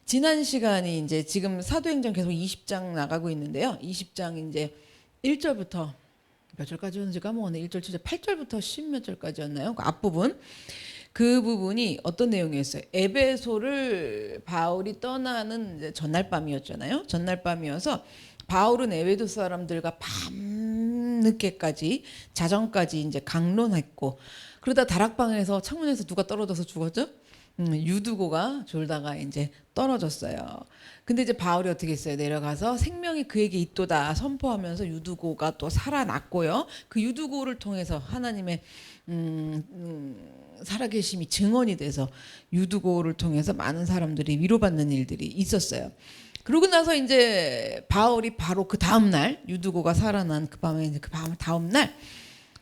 지난 시간이 이제 지금 사도행전 계속 20장 나가고 있는데요. 20장 이제 1절부터 몇 절까지였는지 까먹었네. 1절, 7절, 8절부터 10 몇 절까지였나요? 그 앞부분. 그 부분이 어떤 내용이었어요? 에베소를 바울이 떠나는 이제 전날 밤이었잖아요. 전날 밤이어서 바울은 에베소 사람들과 밤늦게까지 자정까지 이제 강론했고, 그러다 다락방에서 창문에서 누가 떨어져서 죽었죠? 유두고가 졸다가 이제 떨어졌어요. 근데 이제 바울이 어떻게 했어요? 내려가서 생명이 그에게 있도다 선포하면서 유두고가 또 살아났고요. 그 유두고를 통해서 하나님의 살아계심이 증언이 돼서 유두고를 통해서 많은 사람들이 위로받는 일들이 있었어요. 그러고 나서 이제 바울이 바로 그 다음 날 유두고가 살아난 그 밤에 이제 그 다음 날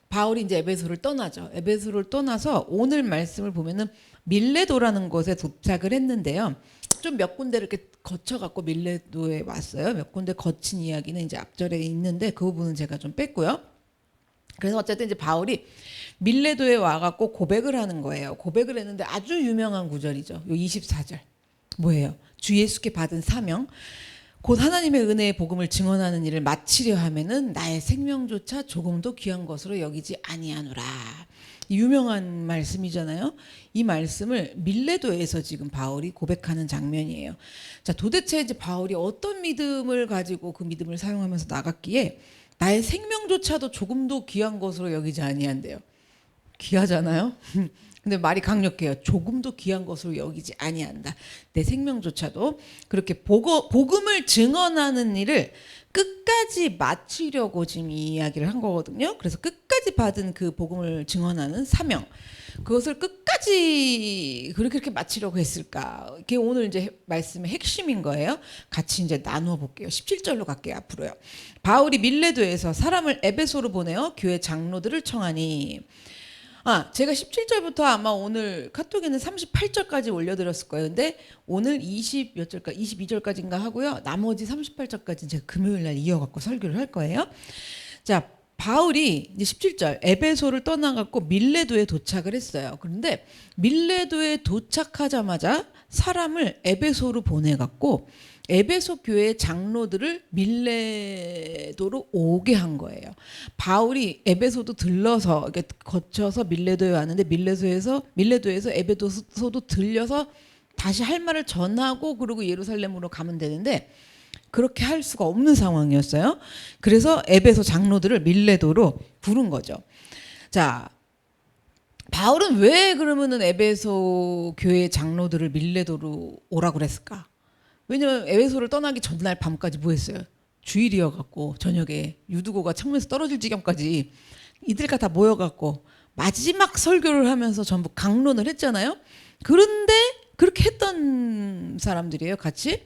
바울이 이제 에베소를 떠나죠. 에베소를 떠나서 오늘 말씀을 보면은 밀레도라는 곳에 도착을 했는데요. 좀 몇 군데 이렇게 거쳐갖고 밀레도에 왔어요. 몇 군데 거친 이야기는 이제 앞절에 있는데 그 부분은 제가 좀 뺐고요. 그래서 어쨌든 이제 바울이 밀레도에 와갖고 고백을 하는 거예요. 고백을 했는데 아주 유명한 구절이죠. 요 24절. 뭐예요? 주 예수께 받은 사명. 곧 하나님의 은혜의 복음을 증언하는 일을 마치려 하면은 나의 생명조차 조금도 귀한 것으로 여기지 아니하노라. 유명한 말씀이잖아요. 이 말씀을 밀레도에서 지금 바울이 고백하는 장면이에요. 자, 도대체 이제 바울이 어떤 믿음을 가지고 그 믿음을 사용하면서 나갔기에 나의 생명조차도 조금도 귀한 것으로 여기지 아니한대요. 귀하잖아요. 근데 말이 강력해요. 조금도 귀한 것으로 여기지 아니한다. 내 생명조차도. 그렇게 복음을 증언하는 일을 끝까지 마치려고 지금 이 이야기를 한 거거든요. 그래서 끝까지 받은 그 복음을 증언하는 사명, 그것을 끝까지 그렇게 마치려고 했을까? 이게 오늘 이제 말씀의 핵심인 거예요. 같이 이제 나누어 볼게요. 17절로 갈게요. 앞으로요. 바울이 밀레도에서 사람을 에베소로 보내어 교회 장로들을 청하니. 제가 17절부터 아마 오늘 카톡에는 38절까지 올려드렸을 거예요. 근데 오늘 20 몇 절까 22절까지인가 하고요. 나머지 38절까지 제가 금요일 날 이어갖고 설교를 할 거예요. 자, 바울이 이제 17절 에베소를 떠나갖고 밀레도에 도착을 했어요. 그런데 밀레도에 도착하자마자 사람을 에베소로 보내갖고 에베소 교회 장로들을 밀레도로 오게 한 거예요. 바울이 에베소도 들러서 이렇게 거쳐서 밀레도에 왔는데 밀레도에서 에베소도 들려서 다시 할 말을 전하고 그리고 예루살렘으로 가면 되는데 그렇게 할 수가 없는 상황이었어요. 그래서 에베소 장로들을 밀레도로 부른 거죠. 자, 바울은 왜 그러면은 에베소 교회 장로들을 밀레도로 오라고 그랬을까? 왜냐면 에베소를 떠나기 전날 밤까지 뭐 했어요? 주일이어갖고 저녁에 유두고가 창문에서 떨어질 지경까지 이들과 다 모여갖고 마지막 설교를 하면서 전부 강론을 했잖아요. 그런데 그렇게 했던 사람들이에요, 같이.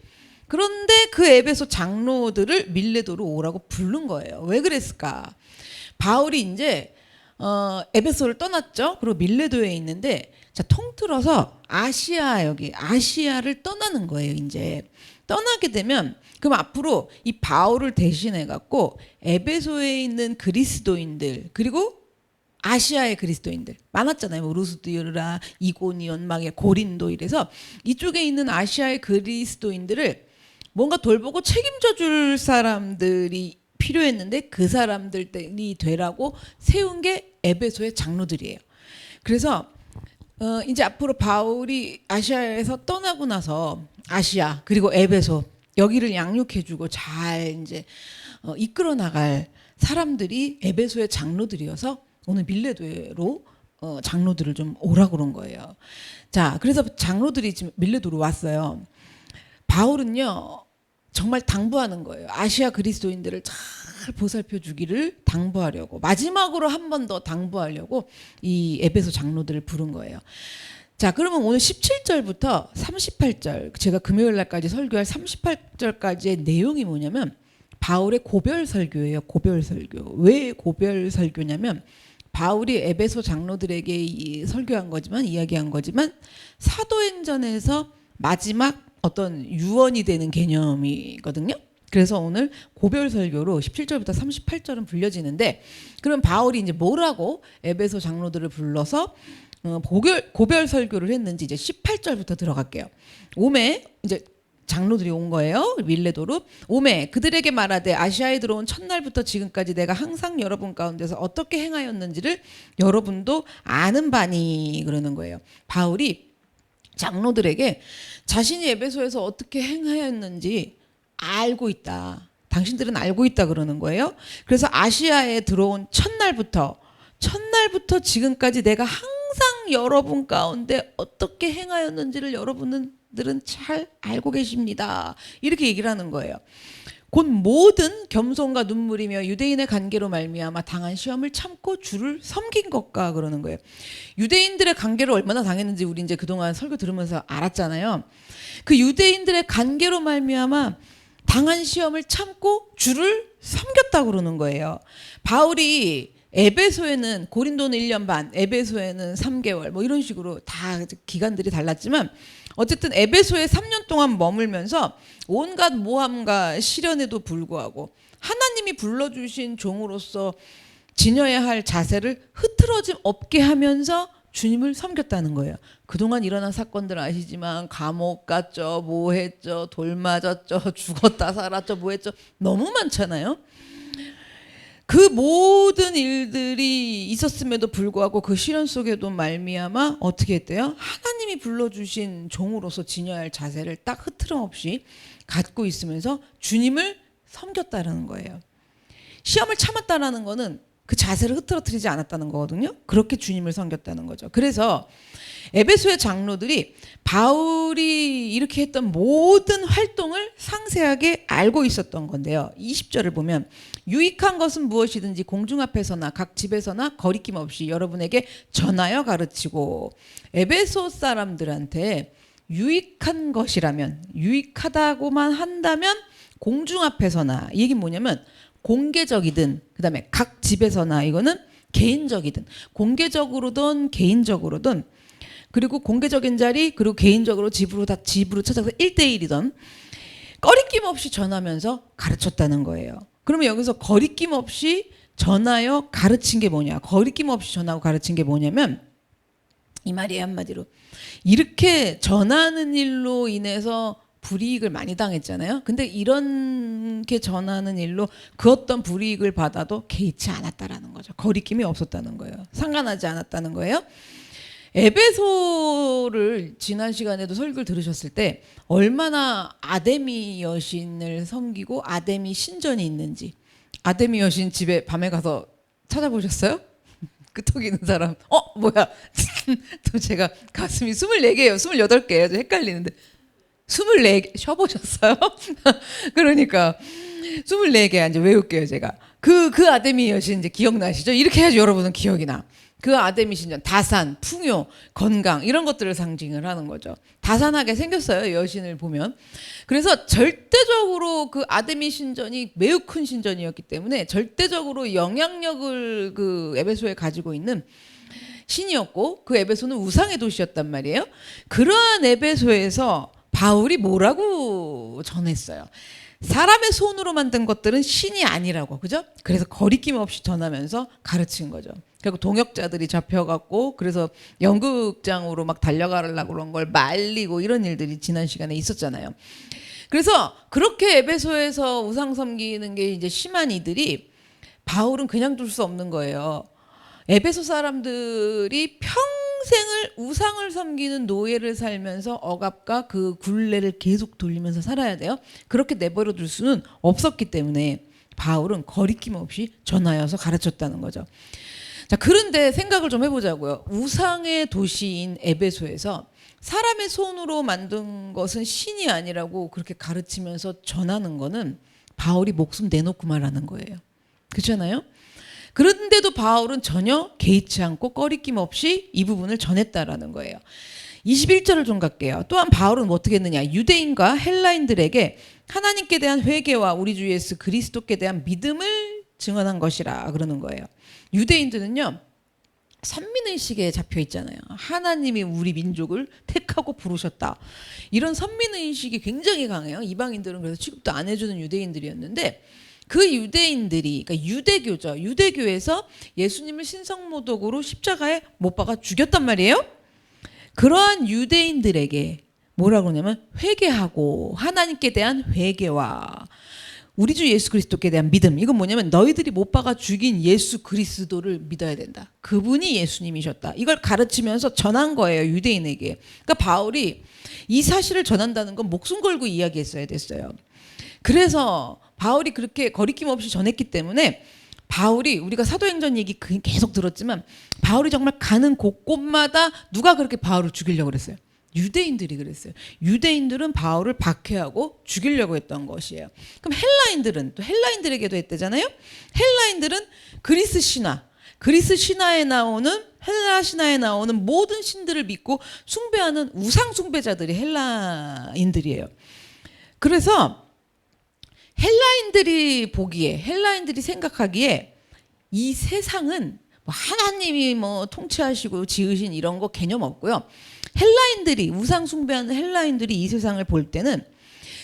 그런데 그 에베소 장로들을 밀레도로 오라고 부른 거예요. 왜 그랬을까? 바울이 이제 에베소를 떠났죠. 그리고 밀레도에 있는데 자, 통틀어서 아시아를 떠나는 거예요. 이제 떠나게 되면 그럼 앞으로 이 바울을 대신해 갖고 에베소에 있는 그리스도인들 그리고 아시아의 그리스도인들 많았잖아요. 뭐 루스드라, 이고니온, 막 고린도 이래서 이쪽에 있는 아시아의 그리스도인들을 뭔가 돌보고 책임져 줄 사람들이 필요했는데 그 사람들이 되라고 세운 게 에베소의 장로들이에요. 그래서 이제 앞으로 바울이 아시아에서 떠나고 나서 아시아 그리고 에베소 여기를 양육해주고 잘 이제 이끌어 나갈 사람들이 에베소의 장로들이어서 오늘 밀레도로 장로들을 좀 오라고 그런 거예요. 자, 그래서 장로들이 지금 밀레도로 왔어요. 바울은요 정말 당부하는 거예요. 아시아 그리스도인들을 잘 보살펴 주기를 당부하려고 마지막으로 한 번 더 당부하려고 이 에베소 장로들을 부른 거예요. 자, 그러면 오늘 17절부터 38절 제가 금요일 날까지 설교할 38절까지의 내용이 뭐냐면 바울의 고별 설교예요. 고별 설교. 왜 고별 설교냐면 바울이 에베소 장로들에게 설교한 거지만 이야기한 거지만 사도행전에서 마지막 어떤 유언이 되는 개념이거든요. 그래서 오늘 고별 설교로 17절부터 38절은 불려지는데 그럼 바울이 이제 뭐라고 에베소 장로들을 불러서 고별 설교를 했는지 이제 18절부터 들어갈게요. 오매 이제 장로들이 온 거예요. 밀레도로. 오매 그들에게 말하되 아시아에 들어온 첫날부터 지금까지 내가 항상 여러분 가운데서 어떻게 행하였는지를 여러분도 아는 바니 그러는 거예요. 바울이 장로들에게 자신이 에베소에서 어떻게 행하였는지 알고 있다. 당신들은 알고 있다 그러는 거예요. 그래서 아시아에 들어온 첫날부터 지금까지 내가 항상 여러분 가운데 어떻게 행하였는지를 여러분들은 잘 알고 계십니다. 이렇게 얘기를 하는 거예요. 곧 모든 겸손과 눈물이며 유대인의 관계로 말미암아 당한 시험을 참고 주를 섬긴 것과 그러는 거예요. 유대인들의 관계를 얼마나 당했는지 우리 이제 그동안 설교 들으면서 알았잖아요. 그 유대인들의 관계로 말미암아 당한 시험을 참고 주를 섬겼다 그러는 거예요. 바울이 에베소에는 고린도는 1년 반, 에베소에는 3개월 뭐 이런 식으로 다 기간들이 달랐지만 어쨌든 에베소에 3년 동안 머물면서 온갖 모함과 시련에도 불구하고 하나님이 불러주신 종으로서 지녀야 할 자세를 흐트러짐 없게 하면서 주님을 섬겼다는 거예요. 그동안 일어난 사건들 아시지만 감옥 갔죠, 뭐 했죠, 돌 맞았죠, 죽었다 살았죠, 뭐 했죠. 너무 많잖아요. 그 모든 일들이 있었음에도 불구하고 그 시련 속에도 말미암아 어떻게 했대요? 하나님이 불러주신 종으로서 지녀야 할 자세를 딱 흐트럼 없이 갖고 있으면서 주님을 섬겼다는 거예요. 시험을 참았다라는 거는 그 자세를 흐트러뜨리지 않았다는 거거든요. 그렇게 주님을 섬겼다는 거죠. 그래서 에베소의 장로들이 바울이 이렇게 했던 모든 활동을 상세하게 알고 있었던 건데요. 20절을 보면 유익한 것은 무엇이든지 공중 앞에서나 각 집에서나 거리낌 없이 여러분에게 전하여 가르치고 에베소 사람들한테 유익한 것이라면 유익하다고만 한다면 공중 앞에서나 이 얘기는 뭐냐면 공개적이든 그다음에 각 집에서나 이거는 개인적이든 공개적으로든 개인적으로든 그리고 공개적인 자리 그리고 개인적으로 집으로 찾아서 1대1이던 거리낌 없이 전하면서 가르쳤다는 거예요. 그러면 여기서 거리낌 없이 전하여 가르친 게 뭐냐? 거리낌 없이 전하고 가르친 게 뭐냐면 이 말이에요. 한마디로 이렇게 전하는 일로 인해서 불이익을 많이 당했잖아요. 근데 이렇게 전하는 일로 그 어떤 불이익을 받아도 개의치 않았다라는 거죠. 거리낌이 없었다는 거예요. 상관하지 않았다는 거예요. 에베소를 지난 시간에도 설교를 들으셨을 때 얼마나 아데미 여신을 섬기고 아데미 신전이 있는지 아데미 여신 집에 밤에 가서 찾아보셨어요? 끄떡 있는 사람 뭐야 또 제가 가슴이 24개예요 28개예요 좀 헷갈리는데 24개 쉬어보셨어요? 그러니까 24개 이제 외울게요 제가 그 아데미 여신 이제 기억나시죠? 이렇게 해야지 여러분은 기억이 나. 그 아데미 신전 다산, 풍요, 건강 이런 것들을 상징을 하는 거죠. 다산하게 생겼어요. 여신을 보면. 그래서 절대적으로 그 아데미 신전이 매우 큰 신전이었기 때문에 절대적으로 영향력을 그 에베소에 가지고 있는 신이었고 그 에베소는 우상의 도시였단 말이에요. 그러한 에베소에서 바울이 뭐라고 전했어요? 사람의 손으로 만든 것들은 신이 아니라고, 그죠? 그래서 거리낌 없이 전하면서 가르친 거죠. 결국 동역자들이 잡혀갔고, 그래서 연극장으로 막 달려가려고 그런 걸 말리고 이런 일들이 지난 시간에 있었잖아요. 그래서 그렇게 에베소에서 우상 섬기는 게 이제 심한 이들이 바울은 그냥 둘 수 없는 거예요. 에베소 사람들이 평생을 우상을 섬기는 노예를 살면서 억압과 그 굴레를 계속 돌리면서 살아야 돼요. 그렇게 내버려 둘 수는 없었기 때문에 바울은 거리낌 없이 전하여서 가르쳤다는 거죠. 자, 그런데 생각을 좀 해보자고요. 우상의 도시인 에베소에서 사람의 손으로 만든 것은 신이 아니라고 그렇게 가르치면서 전하는 거는 바울이 목숨 내놓고 말하는 거예요. 그렇잖아요? 그런데도 바울은 전혀 개의치 않고 꺼리낌 없이 이 부분을 전했다라는 거예요. 21절을 좀 갈게요. 또한 바울은 어떻게 했느냐? 유대인과 헬라인들에게 하나님께 대한 회개와 우리 주 예수 그리스도께 대한 믿음을 증언한 것이라 그러는 거예요. 유대인들은요. 선민의식에 잡혀 있잖아요. 하나님이 우리 민족을 택하고 부르셨다. 이런 선민의식이 굉장히 강해요. 이방인들은 그래서 취급도 안 해주는 유대인들이었는데 그 유대인들이 그러니까 유대교죠. 유대교에서 예수님을 신성모독으로 십자가에 못 박아 죽였단 말이에요. 그러한 유대인들에게 뭐라고 그러냐면 회개하고 하나님께 대한 회개와 우리 주 예수 그리스도께 대한 믿음. 이건 뭐냐면 너희들이 못 박아 죽인 예수 그리스도를 믿어야 된다. 그분이 예수님이셨다. 이걸 가르치면서 전한 거예요. 유대인에게. 그러니까 바울이 이 사실을 전한다는 건 목숨 걸고 이야기했어야 됐어요. 그래서 바울이 그렇게 거리낌 없이 전했기 때문에 바울이 우리가 사도행전 얘기 계속 들었지만 바울이 정말 가는 곳곳마다 누가 그렇게 바울을 죽이려고 그랬어요? 유대인들이 그랬어요. 유대인들은 바울을 박해하고 죽이려고 했던 것이에요. 그럼 헬라인들은 또 헬라인들에게도 했대잖아요. 헬라인들은 그리스 신화에 나오는 헬라 신화에 나오는 모든 신들을 믿고 숭배하는 우상 숭배자들이 헬라인들이에요. 그래서 헬라인들이 생각하기에 이 세상은 뭐 하나님이 뭐 통치하시고 지으신 이런 거 개념 없고요. 헬라인들이 우상 숭배하는 헬라인들이 이 세상을 볼 때는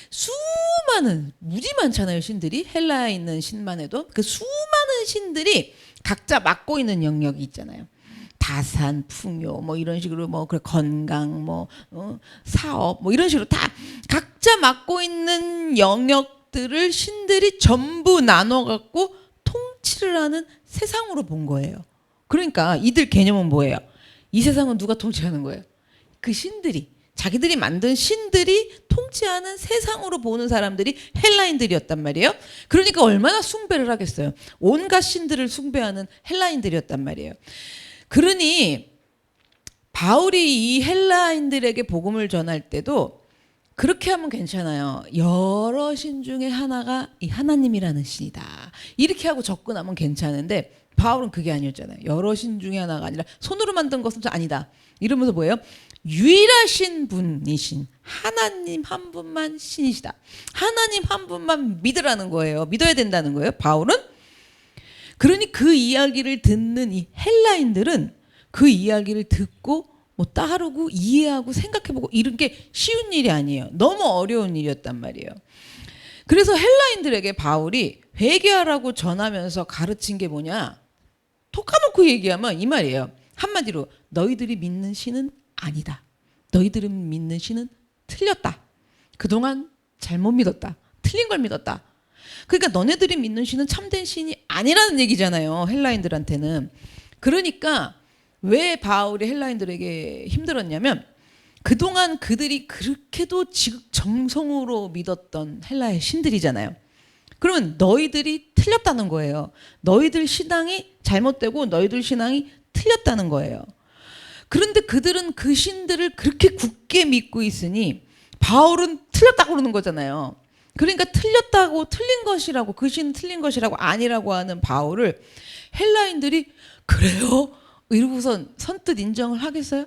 수많은 무지 많잖아요. 신들이 헬라에 있는 신만 해도 그 수많은 신들이 각자 맡고 있는 영역이 있잖아요. 다산, 풍요, 뭐 이런 식으로 뭐 건강, 사업, 뭐 이런 식으로 다 각자 맡고 있는 영역들을 신들이 전부 나눠 갖고 통치를 하는 세상으로 본 거예요. 그러니까 이들 개념은 뭐예요? 이 세상은 누가 통치하는 거예요? 그 신들이 자기들이 만든 신들이 통치하는 세상으로 보는 사람들이 헬라인들이었단 말이에요. 그러니까 얼마나 숭배를 하겠어요. 온갖 신들을 숭배하는 헬라인들이었단 말이에요. 그러니 바울이 이 헬라인들에게 복음을 전할 때도 그렇게 하면 괜찮아요. 여러 신 중에 하나가 이 하나님이라는 신이다. 이렇게 하고 접근하면 괜찮은데 바울은 그게 아니었잖아요. 여러 신 중에 하나가 아니라 손으로 만든 것은 아니다. 이러면서 뭐예요? 유일하신 분이신 하나님 한 분만 신이시다. 하나님 한 분만 믿으라는 거예요. 믿어야 된다는 거예요. 바울은. 그러니 그 이야기를 듣는 이 헬라인들은 그 이야기를 듣고 뭐 따르고 이해하고 생각해보고 이런 게 쉬운 일이 아니에요. 너무 어려운 일이었단 말이에요. 그래서 헬라인들에게 바울이 회개하라고 전하면서 가르친 게 뭐냐? 톡 까놓고 얘기하면 이 말이에요. 한마디로 너희들이 믿는 신은 아니다. 너희들이 믿는 신은 틀렸다. 그동안 잘못 믿었다. 틀린 걸 믿었다. 그러니까 너네들이 믿는 신은 참된 신이 아니라는 얘기잖아요. 헬라인들한테는. 그러니까 왜 바울이 헬라인들에게 힘들었냐면 그동안 그들이 그렇게도 지극정성으로 믿었던 헬라의 신들이잖아요. 그러면 너희들이 틀렸다는 거예요. 너희들 신앙이 잘못되고 너희들 신앙이 틀렸다는 거예요. 그런데 그들은 그 신들을 그렇게 굳게 믿고 있으니 바울은 틀렸다고 그러는 거잖아요. 그러니까 틀렸다고 틀린 것이라고 그 신은 틀린 것이라고 아니라고 하는 바울을 헬라인들이 그래요? 이러고선 선뜻 인정을 하겠어요?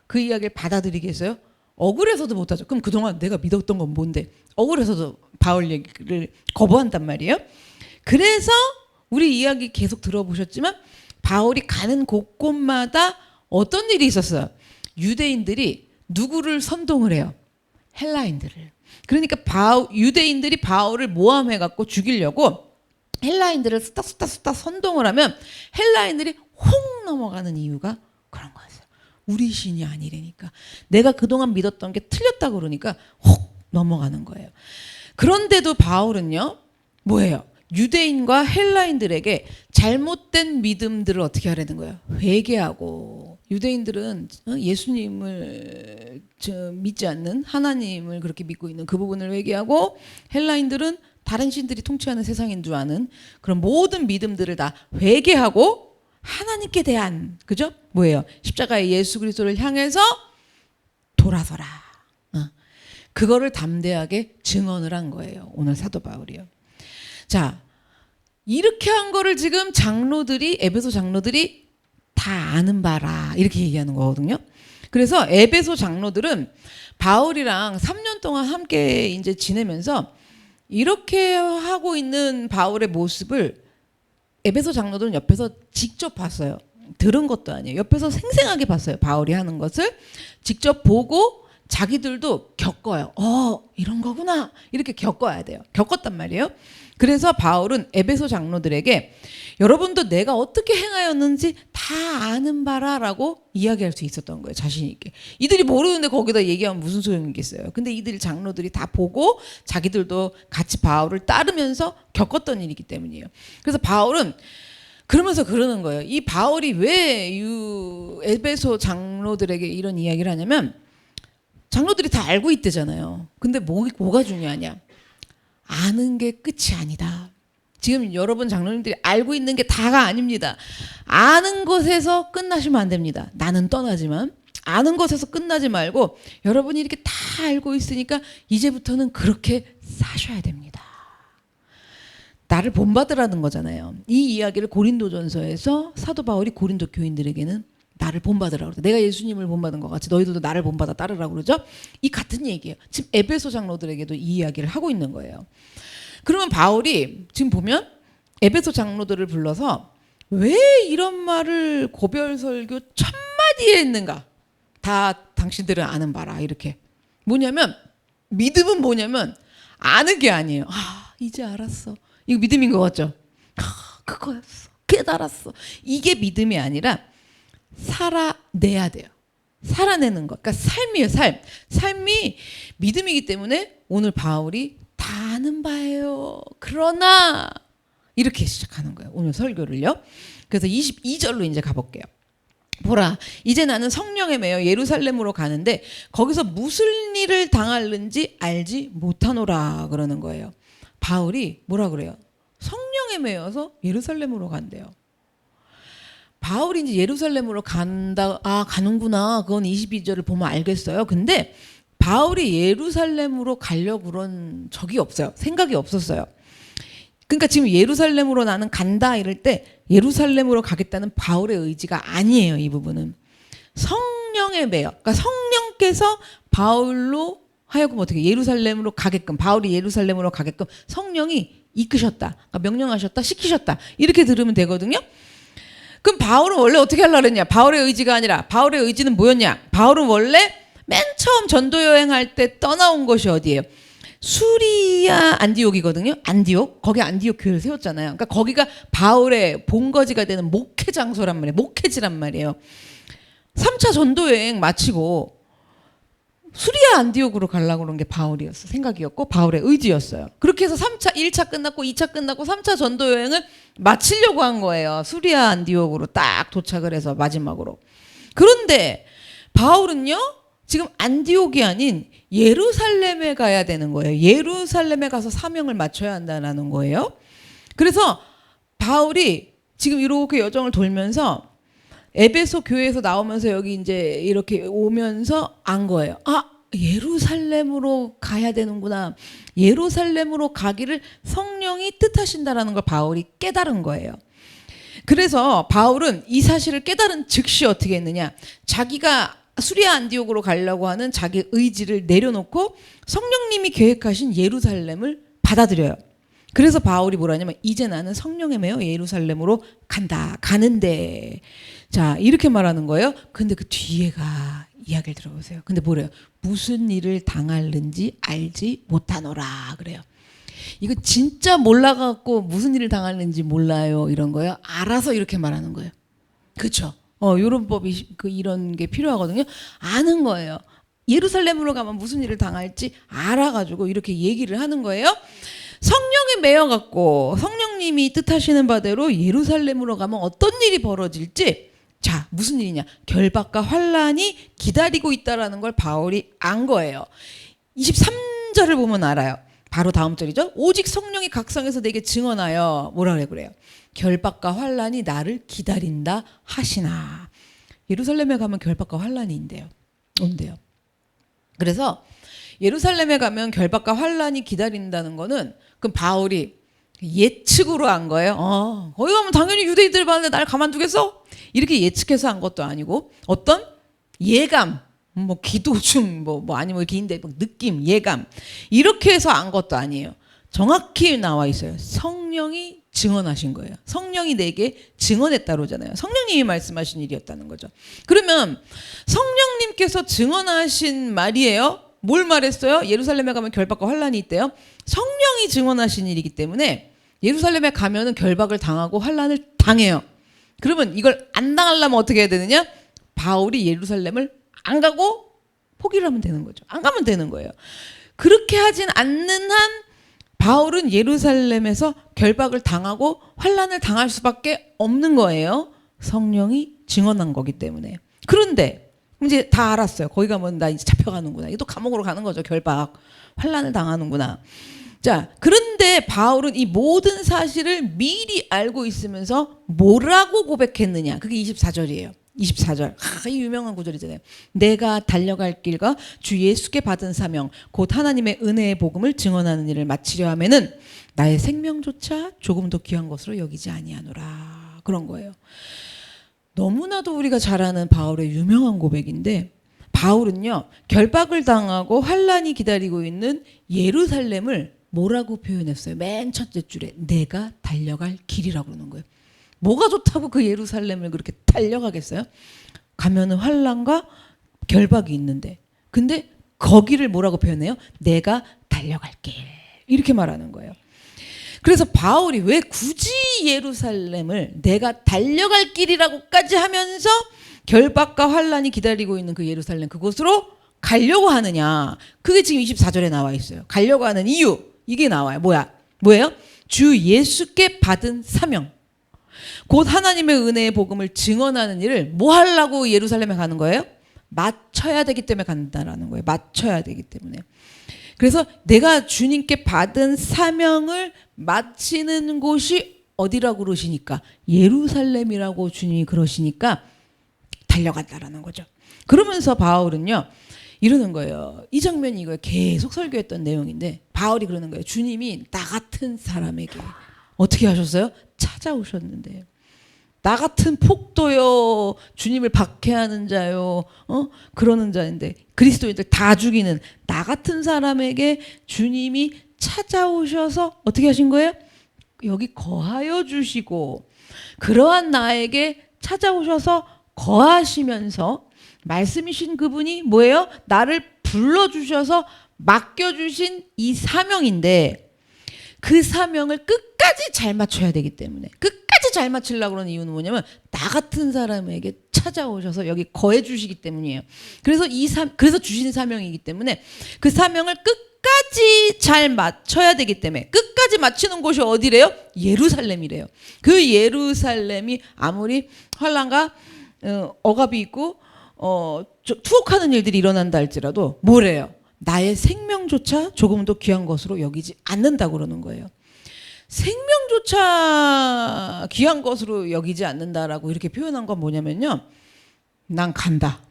그 이야기를 받아들이겠어요? 억울해서도 못하죠. 그럼 그동안 내가 믿었던 건 뭔데? 억울해서도 바울 얘기를 거부한단 말이에요. 그래서 우리 이야기 계속 들어보셨지만 바울이 가는 곳곳마다 어떤 일이 있었어요? 유대인들이 누구를 선동을 해요? 헬라인들을. 그러니까 유대인들이 바울을 모함해갖고 죽이려고 헬라인들을 수닥 선동을 하면 헬라인들이 홍 넘어가는 이유가 그런 거였어요. 우리 신이 아니라니까. 내가 그동안 믿었던 게 틀렸다고 그러니까 혹 넘어가는 거예요. 그런데도 바울은요. 뭐예요? 유대인과 헬라인들에게 잘못된 믿음들을 어떻게 하라는 거예요? 회개하고. 유대인들은 예수님을 믿지 않는 하나님을 그렇게 믿고 있는 그 부분을 회개하고 헬라인들은 다른 신들이 통치하는 세상인 줄 아는 그런 모든 믿음들을 다 회개하고 하나님께 대한 그죠? 뭐예요? 십자가의 예수 그리스도를 향해서 돌아서라. 그거를 담대하게 증언을 한 거예요. 오늘 사도 바울이요. 자, 이렇게 한 거를 지금 에베소 장로들이 다 아는 바라 이렇게 얘기하는 거거든요. 그래서 에베소 장로들은 바울이랑 3년 동안 함께 이제 지내면서 이렇게 하고 있는 바울의 모습을 에베소 장로들은 옆에서 직접 봤어요. 들은 것도 아니에요. 옆에서 생생하게 봤어요. 바울이 하는 것을 직접 보고 자기들도 겪어요. 이런 거구나. 이렇게 겪어야 돼요. 겪었단 말이에요. 그래서 바울은 에베소 장로들에게 여러분도 내가 어떻게 행하였는지 다 아는 바라라고 이야기할 수 있었던 거예요. 자신 있게. 이들이 모르는데 거기다 얘기하면 무슨 소용이겠어요. 근데 이들 장로들이 다 보고 자기들도 같이 바울을 따르면서 겪었던 일이기 때문이에요. 그래서 바울은 그러면서 그러는 거예요. 이 바울이 왜 에베소 장로들에게 이런 이야기를 하냐면 장로들이 다 알고 있대잖아요. 근데 뭐가 중요하냐? 아는 게 끝이 아니다. 지금 여러분 장로님들이 알고 있는 게 다가 아닙니다. 아는 것에서 끝나시면 안 됩니다. 나는 떠나지만 아는 것에서 끝나지 말고 여러분이 이렇게 다 알고 있으니까 이제부터는 그렇게 사셔야 됩니다. 나를 본받으라는 거잖아요. 이 이야기를 고린도전서에서 사도 바울이 고린도 교인들에게는 나를 본받으라고 그러죠. 내가 예수님을 본받은 것 같이 너희들도 나를 본받아 따르라고 그러죠. 이 같은 얘기예요. 지금 에베소 장로들에게도 이 이야기를 하고 있는 거예요. 그러면 바울이 지금 보면 에베소 장로들을 불러서 왜 이런 말을 고별설교 첫 마디에 했는가? 다 당신들은 아는 바라. 이렇게. 뭐냐면 믿음은 뭐냐면 아는 게 아니에요. 이제 알았어. 이거 믿음인 것 같죠? 그거였어. 깨달았어. 이게 믿음이 아니라 살아내야 돼요. 살아내는 것. 그러니까 삶이에요. 삶이 믿음이기 때문에 오늘 바울이 다 아는 바예요. 그러나 이렇게 시작하는 거예요. 오늘 설교를요. 그래서 22절로 이제 가볼게요. 보라, 이제 나는 성령에 매여 예루살렘으로 가는데 거기서 무슨 일을 당할는지 알지 못하노라 그러는 거예요. 바울이 뭐라 그래요? 성령에 매여서 예루살렘으로 간대요. 바울이 이제 예루살렘으로 가는구나. 그건 22절을 보면 알겠어요. 근데 바울이 예루살렘으로 가려고 그런 적이 없어요. 생각이 없었어요. 그러니까 지금 예루살렘으로 나는 간다 이럴 때 예루살렘으로 가겠다는 바울의 의지가 아니에요. 이 부분은. 성령에 매여. 그러니까 성령께서 바울로 하여금 어떻게 예루살렘으로 가게끔, 바울이 예루살렘으로 가게끔 성령이 이끄셨다. 그러니까 명령하셨다. 시키셨다. 이렇게 들으면 되거든요. 그럼 바울은 원래 어떻게 하려고 그랬냐? 바울의 의지가 아니라 바울의 의지는 뭐였냐? 바울은 원래 맨 처음 전도 여행할 때 떠나온 것이 어디예요? 수리아 안디옥이거든요. 안디옥. 거기 안디옥 교회를 세웠잖아요. 그러니까 거기가 바울의 본거지가 되는 목회 장소란 말이에요. 목회지란 말이에요. 3차 전도 여행 마치고 수리아 안디옥으로 가려고 그런 게 바울이었어. 생각이었고 바울의 의지였어요. 그렇게 해서 1차 끝났고 2차 끝났고 3차 전도 여행을 마치려고 한 거예요. 수리아 안디옥으로 딱 도착을 해서 마지막으로. 그런데 바울은요. 지금 안디옥이 아닌 예루살렘에 가야 되는 거예요. 예루살렘에 가서 사명을 마쳐야 한다는 거예요. 그래서 바울이 지금 이렇게 여정을 돌면서 에베소 교회에서 나오면서 여기 이제 이렇게 오면서 안 거예요. 예루살렘으로 가야 되는구나. 예루살렘으로 가기를 성령이 뜻하신다라는 걸 바울이 깨달은 거예요. 그래서 바울은 이 사실을 깨달은 즉시 어떻게 했느냐. 자기가 수리아 안디옥으로 가려고 하는 자기 의지를 내려놓고 성령님이 계획하신 예루살렘을 받아들여요. 그래서 바울이 뭐라냐면 이제 나는 성령에 매여 예루살렘으로 간다. 가는데 자 이렇게 말하는 거예요. 근데 그 뒤에가 이야기를 들어보세요. 근데 뭐래요? 무슨 일을 당할는지 알지 못하노라 그래요. 이거 진짜 몰라갖고 무슨 일을 당할는지 몰라요 이런 거예요. 알아서 이렇게 말하는 거예요. 그렇죠? 이런 법이 이런 게 필요하거든요. 아는 거예요. 예루살렘으로 가면 무슨 일을 당할지 알아가지고 이렇게 얘기를 하는 거예요. 성령에 매여갖고 성령님이 뜻하시는 바대로 예루살렘으로 가면 어떤 일이 벌어질지 자 무슨 일이냐 결박과 환란이 기다리고 있다라는 걸 바울이 안 거예요. 23절을 보면 알아요. 바로 다음 절이죠. 오직 성령이 각성해서 내게 증언하여 뭐라 그래요? 결박과 환란이 나를 기다린다 하시나. 예루살렘에 가면 결박과 환란이 온대요. 그래서 예루살렘에 가면 결박과 환란이 기다린다는 거는 그럼 바울이 예측으로 한 거예요. 거기 가면 당연히 유대인들 봤는데 날 가만두겠어? 이렇게 예측해서 한 것도 아니고 어떤 예감, 뭐 기도 중, 뭐 아니면 기인데 느낌, 예감 이렇게 해서 안 것도 아니에요. 정확히 나와 있어요. 성령이 증언하신 거예요. 성령이 내게 증언했다 그러잖아요. 성령님이 말씀하신 일이었다는 거죠. 그러면 성령님께서 증언하신 말이에요? 뭘 말했어요? 예루살렘에 가면 결박과 환란이 있대요. 성령이 증언하신 일이기 때문에 예루살렘에 가면은 결박을 당하고 환란을 당해요. 그러면 이걸 안 당하려면 어떻게 해야 되느냐? 바울이 예루살렘을 안 가고 포기를 하면 되는 거죠. 안 가면 되는 거예요. 그렇게 하진 않는 한 바울은 예루살렘에서 결박을 당하고 환란을 당할 수밖에 없는 거예요. 성령이 증언한 거기 때문에. 그런데 이제 다 알았어요. 거기 가면 나 이제 잡혀가는구나. 이게 또 감옥으로 가는 거죠. 결박, 환란을 당하는구나. 자, 그런데 바울은 이 모든 사실을 미리 알고 있으면서 뭐라고 고백했느냐? 그게 24절이에요. 24절. 이 유명한 구절이잖아요. 내가 달려갈 길과 주 예수께 받은 사명 곧 하나님의 은혜의 복음을 증언하는 일을 마치려 하면은 나의 생명조차 조금도 귀한 것으로 여기지 아니하노라. 그런 거예요. 너무나도 우리가 잘 아는 바울의 유명한 고백인데 바울은요. 결박을 당하고 환란이 기다리고 있는 예루살렘을 뭐라고 표현했어요? 맨 첫째 줄에 내가 달려갈 길이라고 그러는 거예요. 뭐가 좋다고 그 예루살렘을 그렇게 달려가겠어요? 가면은 환란과 결박이 있는데 근데 거기를 뭐라고 표현해요? 내가 달려갈 길 이렇게 말하는 거예요. 그래서 바울이 왜 굳이 예루살렘을 내가 달려갈 길이라고까지 하면서 결박과 환란이 기다리고 있는 그 예루살렘 그곳으로 가려고 하느냐. 그게 지금 24절에 나와 있어요. 가려고 하는 이유 이게 나와요. 뭐예요? 주 예수께 받은 사명 곧 하나님의 은혜의 복음을 증언하는 일을 뭐 하려고 예루살렘에 가는 거예요? 마쳐야 되기 때문에 간다라는 거예요. 마쳐야 되기 때문에. 그래서 내가 주님께 받은 사명을 마치는 곳이 어디라고 그러시니까 예루살렘이라고 주님이 그러시니까 달려간다라는 거죠. 그러면서 바울은요. 이러는 거예요. 이 장면이 이거 계속 설교했던 내용인데 바울이 그러는 거예요. 주님이 나 같은 사람에게 어떻게 하셨어요? 찾아오셨는데 나 같은 폭도요 주님을 박해하는 자요 그러는 자인데 그리스도인들 다 죽이는 나 같은 사람에게 주님이 찾아오셔서 어떻게 하신 거예요? 여기 거하여 주시고 그러한 나에게 찾아오셔서 거하시면서 말씀이신 그분이 뭐예요? 나를 불러주셔서 맡겨주신 이 사명인데 그 사명을 끝까지 잘 맞춰야 되기 때문에 끝까지 잘 맞추려고 그러는 이유는 뭐냐면 나 같은 사람에게 찾아오셔서 여기 거해 주시기 때문이에요. 그래서 주신 사명이기 때문에 그 사명을 끝까지 잘 맞춰야 되기 때문에 끝까지 맞추는 곳이 어디래요? 예루살렘이래요. 그 예루살렘이 아무리 환란과 억압이 있고 투옥하는 일들이 일어난다 할지라도 뭐래요? 나의 생명조차 조금도 귀한 것으로 여기지 않는다고 그러는 거예요. 생명조차 귀한 것으로 여기지 않는다라고 이렇게 표현한 건 뭐냐면요. 난 간다.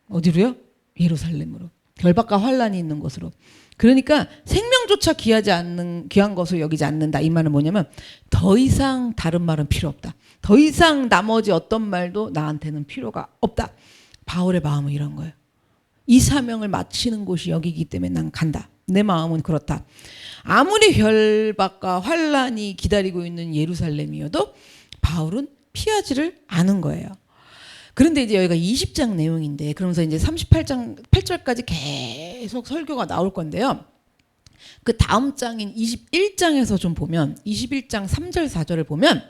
어디로요? 예루살렘으로. 결박과 환란이 있는 곳으로. 그러니까 생명조차 귀한 것으로 여기지 않는다. 이 말은 뭐냐면 더 이상 다른 말은 필요 없다. 더 이상 나머지 어떤 말도 나한테는 필요가 없다. 바울의 마음은 이런 거예요. 이 사명을 마치는 곳이 여기이기 때문에 난 간다. 내 마음은 그렇다. 아무리 결박과 환란이 기다리고 있는 예루살렘이어도 바울은 피하지를 않은 거예요. 그런데 이제 여기가 20장 내용인데 그러면서 이제 38장 8절까지 계속 설교가 나올 건데요. 그 다음 장인 21장에서 좀 보면 21장 3절 4절을 보면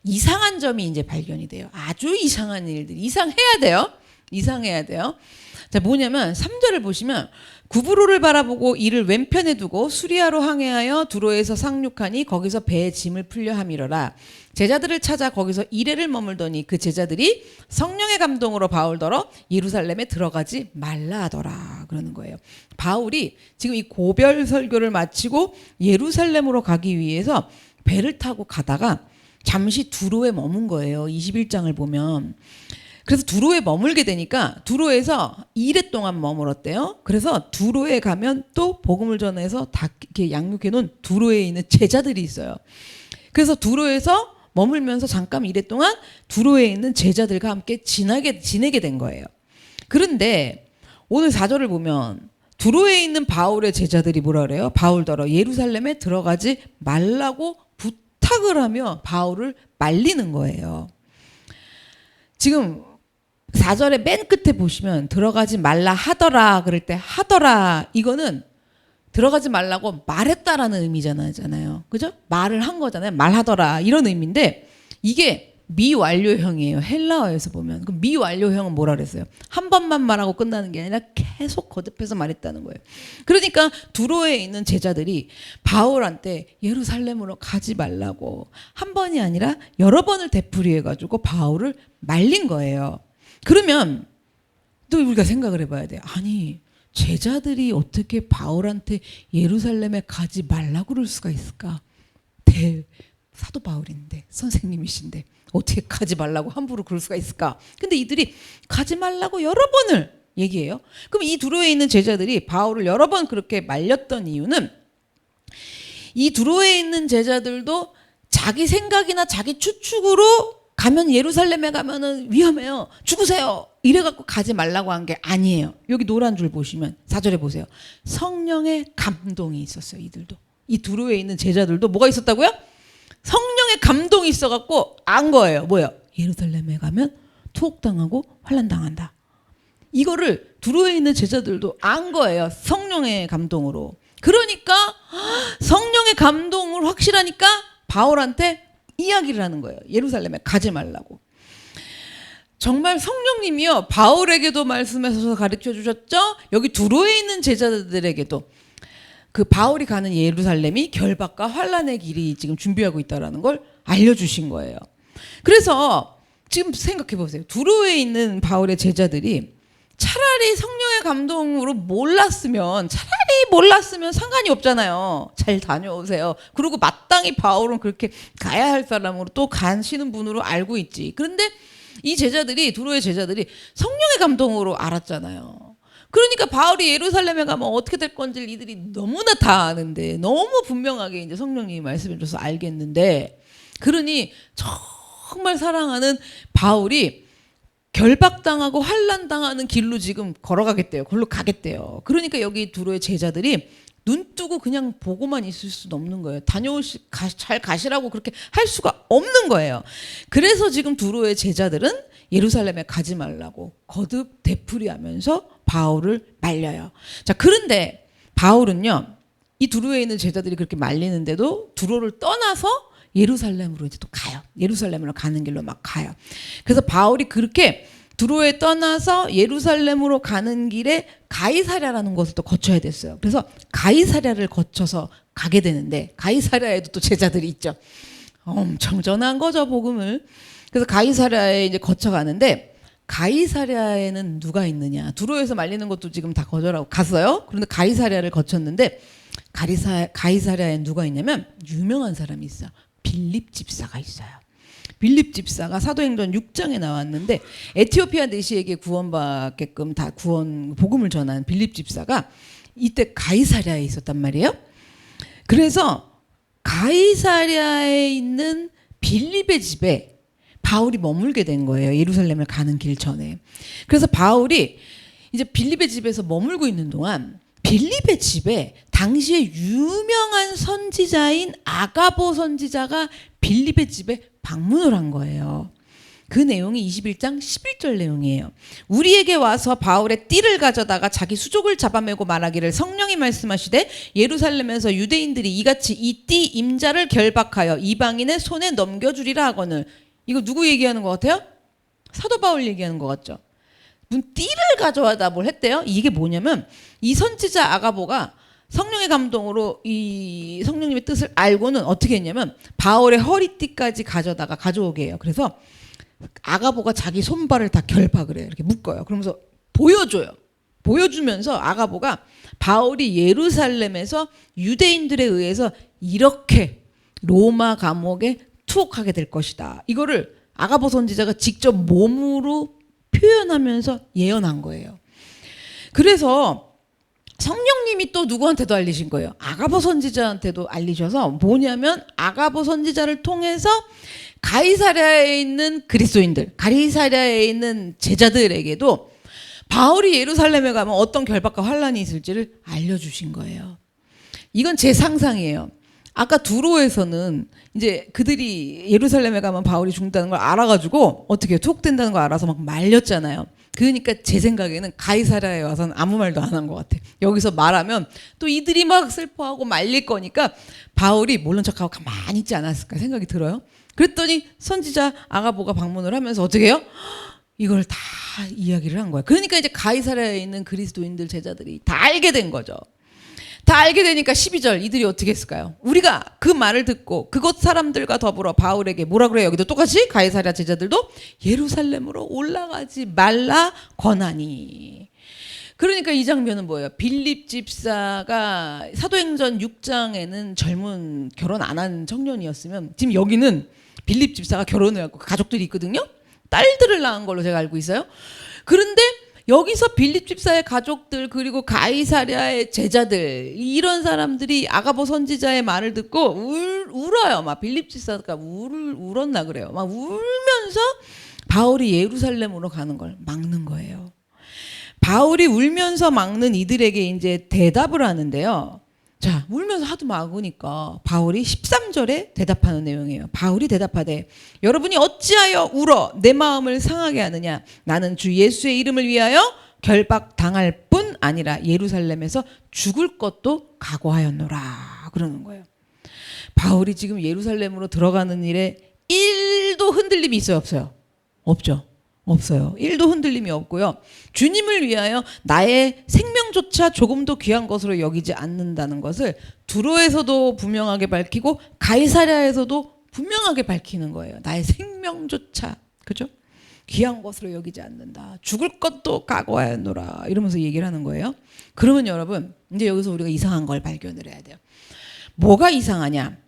이상한 점이 이제 발견이 돼요. 아주 이상한 일들. 이상해야 돼요. 자, 뭐냐면 3절을 보시면 구브로를 바라보고 이를 왼편에 두고 수리아로 항해하여 두로에서 상륙하니 거기서 배에 짐을 풀려 함이러라. 제자들을 찾아 거기서 이레를 머물더니 그 제자들이 성령의 감동으로 바울더러 예루살렘에 들어가지 말라 하더라. 그러는 거예요. 바울이 지금 이 고별 설교를 마치고 예루살렘으로 가기 위해서 배를 타고 가다가 잠시 두로에 머문 거예요. 21장을 보면. 그래서 두로에 머물게 되니까 두로에서 2일 동안 머물었대요. 그래서 두로에 가면 또 복음을 전해서 다 이렇게 양육해 놓은 두로에 있는 제자들이 있어요. 그래서 두로에서 머물면서 잠깐 2일 동안 두로에 있는 제자들과 함께 지내게 된 거예요. 그런데 오늘 4절을 보면 두로에 있는 바울의 제자들이 뭐라 그래요? 바울더러 예루살렘에 들어가지 말라고 부탁을 하며 바울을 말리는 거예요. 지금 4절의 맨 끝에 보시면 들어가지 말라 하더라 그럴 때 하더라 이거는 들어가지 말라고 말했다라는 의미잖아요. 그죠? 말을 한 거잖아요. 말하더라 이런 의미인데 이게 미완료형이에요. 헬라어에서 보면. 그럼 미완료형은 뭐라 그랬어요? 한 번만 말하고 끝나는 게 아니라 계속 거듭해서 말했다는 거예요. 그러니까 두로에 있는 제자들이 바울한테 예루살렘으로 가지 말라고 한 번이 아니라 여러 번을 되풀이해가지고 바울을 말린 거예요. 그러면 또 우리가 생각을 해봐야 돼요. 아니 제자들이 어떻게 바울한테 예루살렘에 가지 말라고 그럴 수가 있을까? 사도 바울인데 선생님이신데 어떻게 가지 말라고 함부로 그럴 수가 있을까? 근데 이들이 가지 말라고 여러 번을 얘기해요. 그럼 이 두로에 있는 제자들이 바울을 여러 번 그렇게 말렸던 이유는 이 두로에 있는 제자들도 자기 생각이나 자기 추측으로 가면 예루살렘에 가면은 위험해요. 죽으세요. 이래갖고 가지 말라고 한 게 아니에요. 여기 노란 줄 보시면 4절에 보세요. 성령의 감동이 있었어요. 이들도. 이 두로에 있는 제자들도 뭐가 있었다고요? 성령의 감동이 있어갖고 안 거예요. 뭐예요? 예루살렘에 가면 투옥당하고 환난당한다. 이거를 두로에 있는 제자들도 안 거예요. 성령의 감동으로. 그러니까 성령의 감동을 확실하니까 바울한테 이야기를 하는 거예요. 예루살렘에 가지 말라고. 정말 성령님이요. 바울에게도 말씀하셔서 가르쳐 주셨죠. 여기 두로에 있는 제자들에게도 그 바울이 가는 예루살렘이 결박과 환란의 길이 지금 준비하고 있다는 걸 알려주신 거예요. 그래서 지금 생각해 보세요. 두로에 있는 바울의 제자들이 차라리 성령의 감동으로 몰랐으면 상관이 없잖아요. 잘 다녀오세요. 그리고 마땅히 바울은 그렇게 가야 할 사람으로 또 가시는 분으로 알고 있지. 그런데 이 제자들이 두로의 제자들이 성령의 감동으로 알았잖아요. 그러니까 바울이 예루살렘에 가면 어떻게 될 건지 이들이 너무나 다 아는데 너무 분명하게 이제 성령님이 말씀해 줘서 알겠는데 그러니 정말 사랑하는 바울이 결박당하고 환난당하는 길로 지금 걸어가겠대요. 걸로 가겠대요. 그러니까 여기 두로의 제자들이 눈 뜨고 그냥 보고만 있을 수는 없는 거예요. 잘 가시라고 그렇게 할 수가 없는 거예요. 그래서 지금 두로의 제자들은 예루살렘에 가지 말라고 거듭 되풀이하면서 바울을 말려요. 자, 그런데 바울은요, 이 두로에 있는 제자들이 그렇게 말리는데도 두로를 떠나서 예루살렘으로 이제 또 가요. 예루살렘으로 가는 길로 막 가요. 그래서 바울이 그렇게 두로에 떠나서 예루살렘으로 가는 길에 가이사랴라는 곳을 또 거쳐야 됐어요. 그래서 가이사랴를 거쳐서 가게 되는데 가이사랴에도 또 제자들이 있죠. 엄청 전한 거죠, 복음을. 그래서 가이사랴에 이제 거쳐가는데 가이사랴에는 누가 있느냐? 두로에서 말리는 것도 지금 다 거절하고 갔어요. 그런데 가이사랴를 거쳤는데 가이사랴에 누가 있냐면 유명한 사람이 있어. 빌립 집사가 있어요. 빌립 집사가 사도행전 6장에 나왔는데 에티오피아 내시에게 구원받게끔 다 복음을 전한 빌립 집사가 이때 가이사랴에 있었단 말이에요. 그래서 가이사랴에 있는 빌립의 집에 바울이 머물게 된 거예요. 예루살렘을 가는 길 전에. 그래서 바울이 이제 빌립의 집에서 머물고 있는 동안 빌립의 집에 당시에 유명한 선지자인 아가보 선지자가 빌립의 집에 방문을 한 거예요. 그 내용이 21장 11절 내용이에요. 우리에게 와서 바울의 띠를 가져다가 자기 수족을 잡아매고 말하기를 성령이 말씀하시되 예루살렘에서 유대인들이 이같이 이 띠 임자를 결박하여 이방인의 손에 넘겨주리라 하거늘. 이거 누구 얘기하는 것 같아요? 사도 바울 얘기하는 것 같죠? 띠를 가져와다 뭘 했대요? 이게 뭐냐면 이 선지자 아가보가 성령의 감동으로 이 성령님의 뜻을 알고는 어떻게 했냐면 바울의 허리띠까지 가져오게 해요. 그래서 아가보가 자기 손발을 다 결박을 해요. 이렇게 묶어요. 그러면서 보여줘요. 보여주면서 아가보가 바울이 예루살렘에서 유대인들에 의해서 이렇게 로마 감옥에 투옥하게 될 것이다. 이거를 아가보 선지자가 직접 몸으로 표현하면서 예언한 거예요. 그래서 성령님이 또 누구한테도 알리신 거예요. 아가보 선지자한테도 알리셔서 뭐냐면 아가보 선지자를 통해서 가이사랴에 있는 그리스도인들, 가이사랴에 있는 제자들에게도 바울이 예루살렘에 가면 어떤 결박과 환란이 있을지를 알려주신 거예요. 이건 제 상상이에요. 아까 두로에서는 이제 그들이 예루살렘에 가면 바울이 죽는다는 걸 알아가지고 어떻게 투옥된다는 걸 알아서 막 말렸잖아요. 그러니까 제 생각에는 가이사랴에 와서는 아무 말도 안 한 것 같아. 여기서 말하면 또 이들이 막 슬퍼하고 말릴 거니까 바울이 모른 척하고 가만히 있지 않았을까 생각이 들어요. 그랬더니 선지자 아가보가 방문을 하면서 어떻게 해요? 이걸 다 이야기를 한 거야. 그러니까 이제 가이사랴에 있는 그리스도인들 제자들이 다 알게 된 거죠. 다 알게 되니까 12절 이들이 어떻게 했을까요? 우리가 그 말을 듣고 그곳 사람들과 더불어 바울에게 뭐라 그래요? 여기도 똑같이 가이사랴 제자들도 예루살렘으로 올라가지 말라 권하니. 그러니까 이 장면은 뭐예요? 빌립 집사가 사도행전 6장에는 젊은 결혼 안 한 청년이었으면 지금 여기는 빌립 집사가 결혼을 하고 가족들이 있거든요. 딸들을 낳은 걸로 제가 알고 있어요. 그런데 여기서 빌립 집사의 가족들 그리고 가이사랴의 제자들 이런 사람들이 아가보 선지자의 말을 듣고 울어요. 막 빌립 집사가 울었나 그래요. 막 울면서 바울이 예루살렘으로 가는 걸 막는 거예요. 바울이 울면서 막는 이들에게 이제 대답을 하는데요. 자, 울면서 하도 막으니까 바울이 13절에 대답하는 내용이에요. 바울이 대답하되 여러분이 어찌하여 울어 내 마음을 상하게 하느냐. 나는 주 예수의 이름을 위하여 결박당할 뿐 아니라 예루살렘에서 죽을 것도 각오하였노라. 그러는 거예요. 바울이 지금 예루살렘으로 들어가는 일에 1도 흔들림이 있어요? 없어요? 없죠. 없어요. 1도 흔들림이 없고요. 주님을 위하여 나의 생명조차 조금도 귀한 것으로 여기지 않는다는 것을 두로에서도 분명하게 밝히고 가이사랴에서도 분명하게 밝히는 거예요. 나의 생명조차, 그죠? 귀한 것으로 여기지 않는다. 죽을 것도 각오하였노라. 이러면서 얘기를 하는 거예요. 그러면 여러분, 이제 여기서 우리가 이상한 걸 발견을 해야 돼요. 뭐가 이상하냐?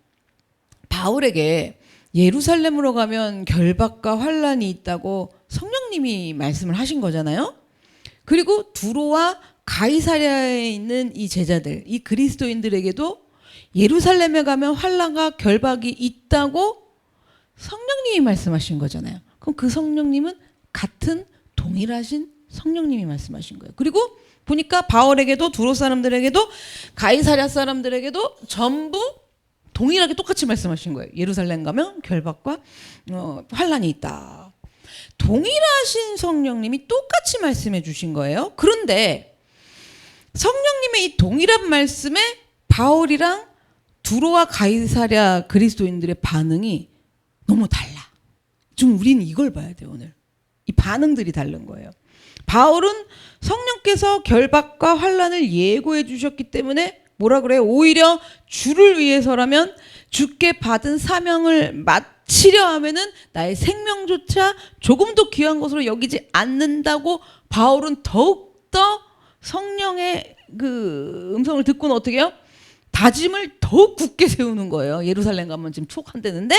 바울에게 예루살렘으로 가면 결박과 환란이 있다고 성령님이 말씀을 하신 거잖아요. 그리고 두로와 가이사랴에 있는 이 제자들, 이 그리스도인들에게도 예루살렘에 가면 환란과 결박이 있다고 성령님이 말씀하신 거잖아요. 그럼 그 성령님은 같은 동일하신 성령님이 말씀하신 거예요. 그리고 보니까 바울에게도 두로 사람들에게도 가이사랴 사람들에게도 전부 동일하게 똑같이 말씀하신 거예요. 예루살렘 가면 결박과 환란이 있다. 동일하신 성령님이 똑같이 말씀해 주신 거예요. 그런데 성령님의 이 동일한 말씀에 바울이랑 두로와 가이사랴 그리스도인들의 반응이 너무 달라. 좀 우리는 이걸 봐야 돼요. 오늘 이 반응들이 다른 거예요. 바울은 성령께서 결박과 환란을 예고해 주셨기 때문에 뭐라 그래요? 오히려 주를 위해서라면 주께 받은 사명을 마치려 하면은 나의 생명조차 조금도 귀한 것으로 여기지 않는다고 바울은 더욱더 성령의 그 음성을 듣고는 어떻게 해요? 다짐을 더욱 굳게 세우는 거예요. 예루살렘 가면 지금 추억한다는데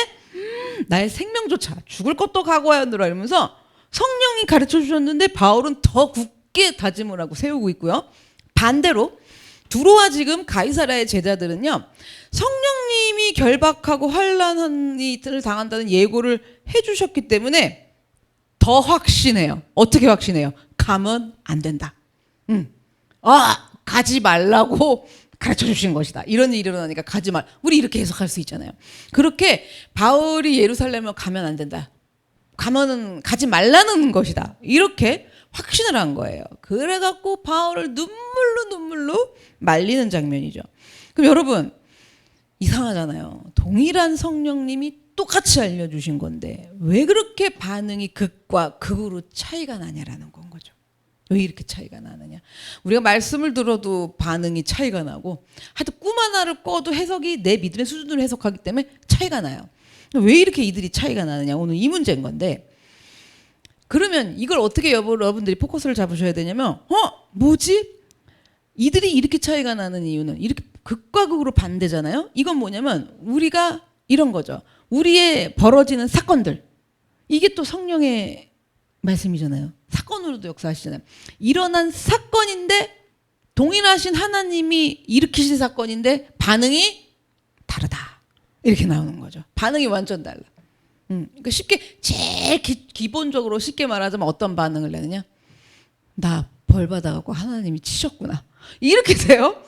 나의 생명조차 죽을 것도 각오하였노라 이러면서 성령이 가르쳐 주셨는데 바울은 더 굳게 다짐을 하고 세우고 있고요. 반대로 두로와 지금 가이사랴의 제자들은요. 성령님이 결박하고 환란을 당한다는 예고를 해주셨기 때문에 더 확신해요. 어떻게 확신해요? 가면 안 된다. 가지 말라고 가르쳐 주신 것이다. 이런 일이 일어나니까 가지 말. 우리 이렇게 해석할 수 있잖아요. 그렇게 바울이 예루살렘에 가면 안 된다. 가면은 가지 말라는 것이다. 이렇게 확신을 한 거예요. 그래갖고 바울을 눈물로 말리는 장면이죠. 그럼 여러분 이상하잖아요. 동일한 성령님이 똑같이 알려주신 건데 왜 그렇게 반응이 극과 극으로 차이가 나냐라는 건 거죠. 왜 이렇게 차이가 나느냐. 우리가 말씀을 들어도 반응이 차이가 나고 하여튼 꿈 하나를 꿔도 해석이 내 믿음의 수준으로 해석하기 때문에 차이가 나요. 왜 이렇게 이들이 차이가 나느냐. 오늘 이 문제인 건데 그러면 이걸 어떻게 여러분들이 포커스를 잡으셔야 되냐면 뭐지? 이들이 이렇게 차이가 나는 이유는 이렇게 극과 극으로 반대잖아요. 이건 뭐냐면 우리가 이런 거죠. 우리의 벌어지는 사건들 이게 또 성령의 말씀이잖아요. 사건으로도 역사하시잖아요. 일어난 사건인데 동일하신 하나님이 일으키신 사건인데 반응이 다르다. 이렇게 나오는 거죠. 반응이 완전 달라. 그러니까 쉽게 제일 기본적으로 쉽게 말하자면 어떤 반응을 내느냐? 나 벌 받아갖고 하나님이 치셨구나. 이렇게 돼요.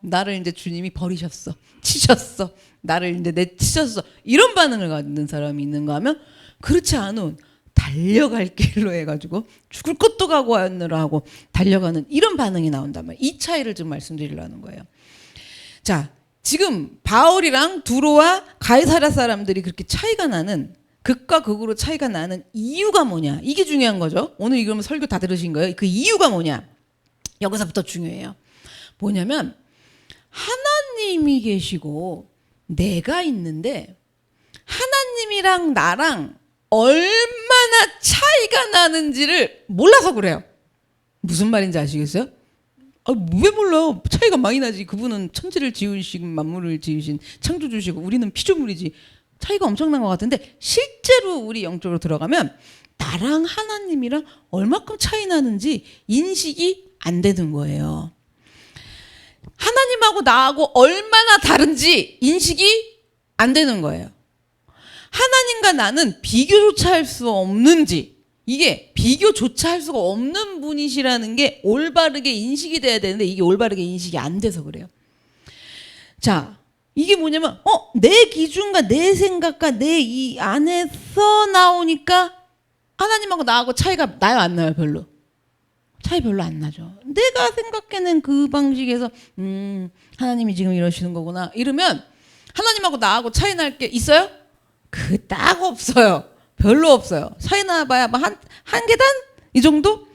나를 이제 주님이 버리셨어. 치셨어. 나를 이제 내치셨어. 이런 반응을 갖는 사람이 있는가 하면 그렇지 않은 달려갈 길로 해가지고 죽을 것도 각오하느라 하고 달려가는 이런 반응이 나온단 말이에요. 이 차이를 좀 말씀드리려는 거예요. 자, 지금 바울이랑 두로와 가이사랴 사람들이 그렇게 차이가 나는 극과 극으로 차이가 나는 이유가 뭐냐? 이게 중요한 거죠. 오늘 이러면 설교 다 들으신 거예요. 그 이유가 뭐냐? 여기서부터 중요해요. 뭐냐면 하나님이 계시고 내가 있는데 하나님이랑 나랑 얼마나 차이가 나는지를 몰라서 그래요. 무슨 말인지 아시겠어요? 왜 몰라? 차이가 많이 나지. 그분은 천지를 지으시고 만물을 지으신 창조주시고 우리는 피조물이지. 차이가 엄청난 것 같은데 실제로 우리 영적으로 들어가면 나랑 하나님이랑 얼마큼 차이 나는지 인식이 안 되는 거예요. 하나님하고 나하고 얼마나 다른지 인식이 안 되는 거예요. 하나님과 나는 비교조차 할 수 없는지, 이게 비교조차 할 수가 없는 분이시라는 게 올바르게 인식이 돼야 되는데 이게 올바르게 인식이 안 돼서 그래요. 자, 이게 뭐냐면 내 기준과 내 생각과 내 이 안에서 나오니까 하나님하고 나하고 차이가 나요, 안 나요? 별로. 차이 별로 안 나죠. 내가 생각해낸 그 방식에서 하나님이 지금 이러시는 거구나 이러면 하나님하고 나하고 차이 날 게 있어요? 그닥 없어요. 별로 없어요. 차이 나봐야 한 계단? 이 정도?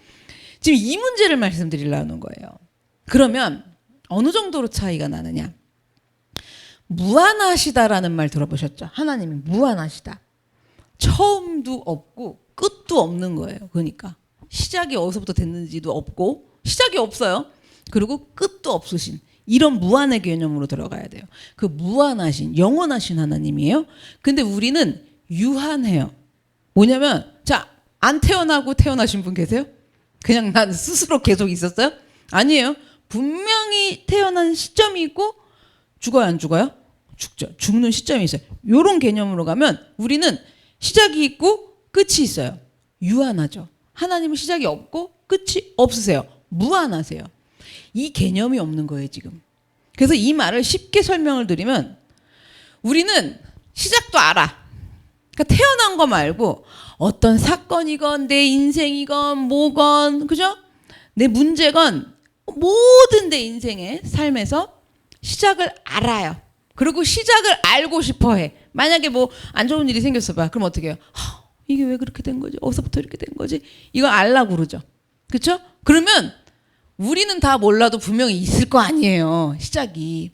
지금 이 문제를 말씀드리려는 거예요. 그러면 어느 정도로 차이가 나느냐? 무한하시다라는 말 들어보셨죠? 하나님이 무한하시다. 처음도 없고 끝도 없는 거예요. 그러니까 시작이 어디서부터 됐는지도 없고 시작이 없어요. 그리고 끝도 없으신 이런 무한의 개념으로 들어가야 돼요. 그 무한하신 영원하신 하나님이에요. 근데 우리는 유한해요. 뭐냐면 자, 안 태어나고 태어나신 분 계세요? 그냥 난 스스로 계속 있었어요? 아니에요. 분명히 태어난 시점이 있고 죽어요, 안 죽어요? 죽죠. 죽는 시점이 있어요. 이런 개념으로 가면 우리는 시작이 있고 끝이 있어요. 유한하죠. 하나님은 시작이 없고 끝이 없으세요. 무한하세요. 이 개념이 없는 거예요, 지금. 그래서 이 말을 쉽게 설명을 드리면 우리는 시작도 알아. 그러니까 태어난 거 말고 어떤 사건이건 내 인생이건 뭐건 그죠? 내 문제건 모든 내 인생의 삶에서 시작을 알아요. 그리고 시작을 알고 싶어 해. 만약에 뭐 안 좋은 일이 생겼어 봐. 그럼 어떻게 해요? 이게 왜 그렇게 된 거지? 어디서부터 이렇게 된 거지? 이거 알라고 그러죠. 그렇죠? 그러면 우리는 다 몰라도 분명히 있을 거 아니에요. 시작이.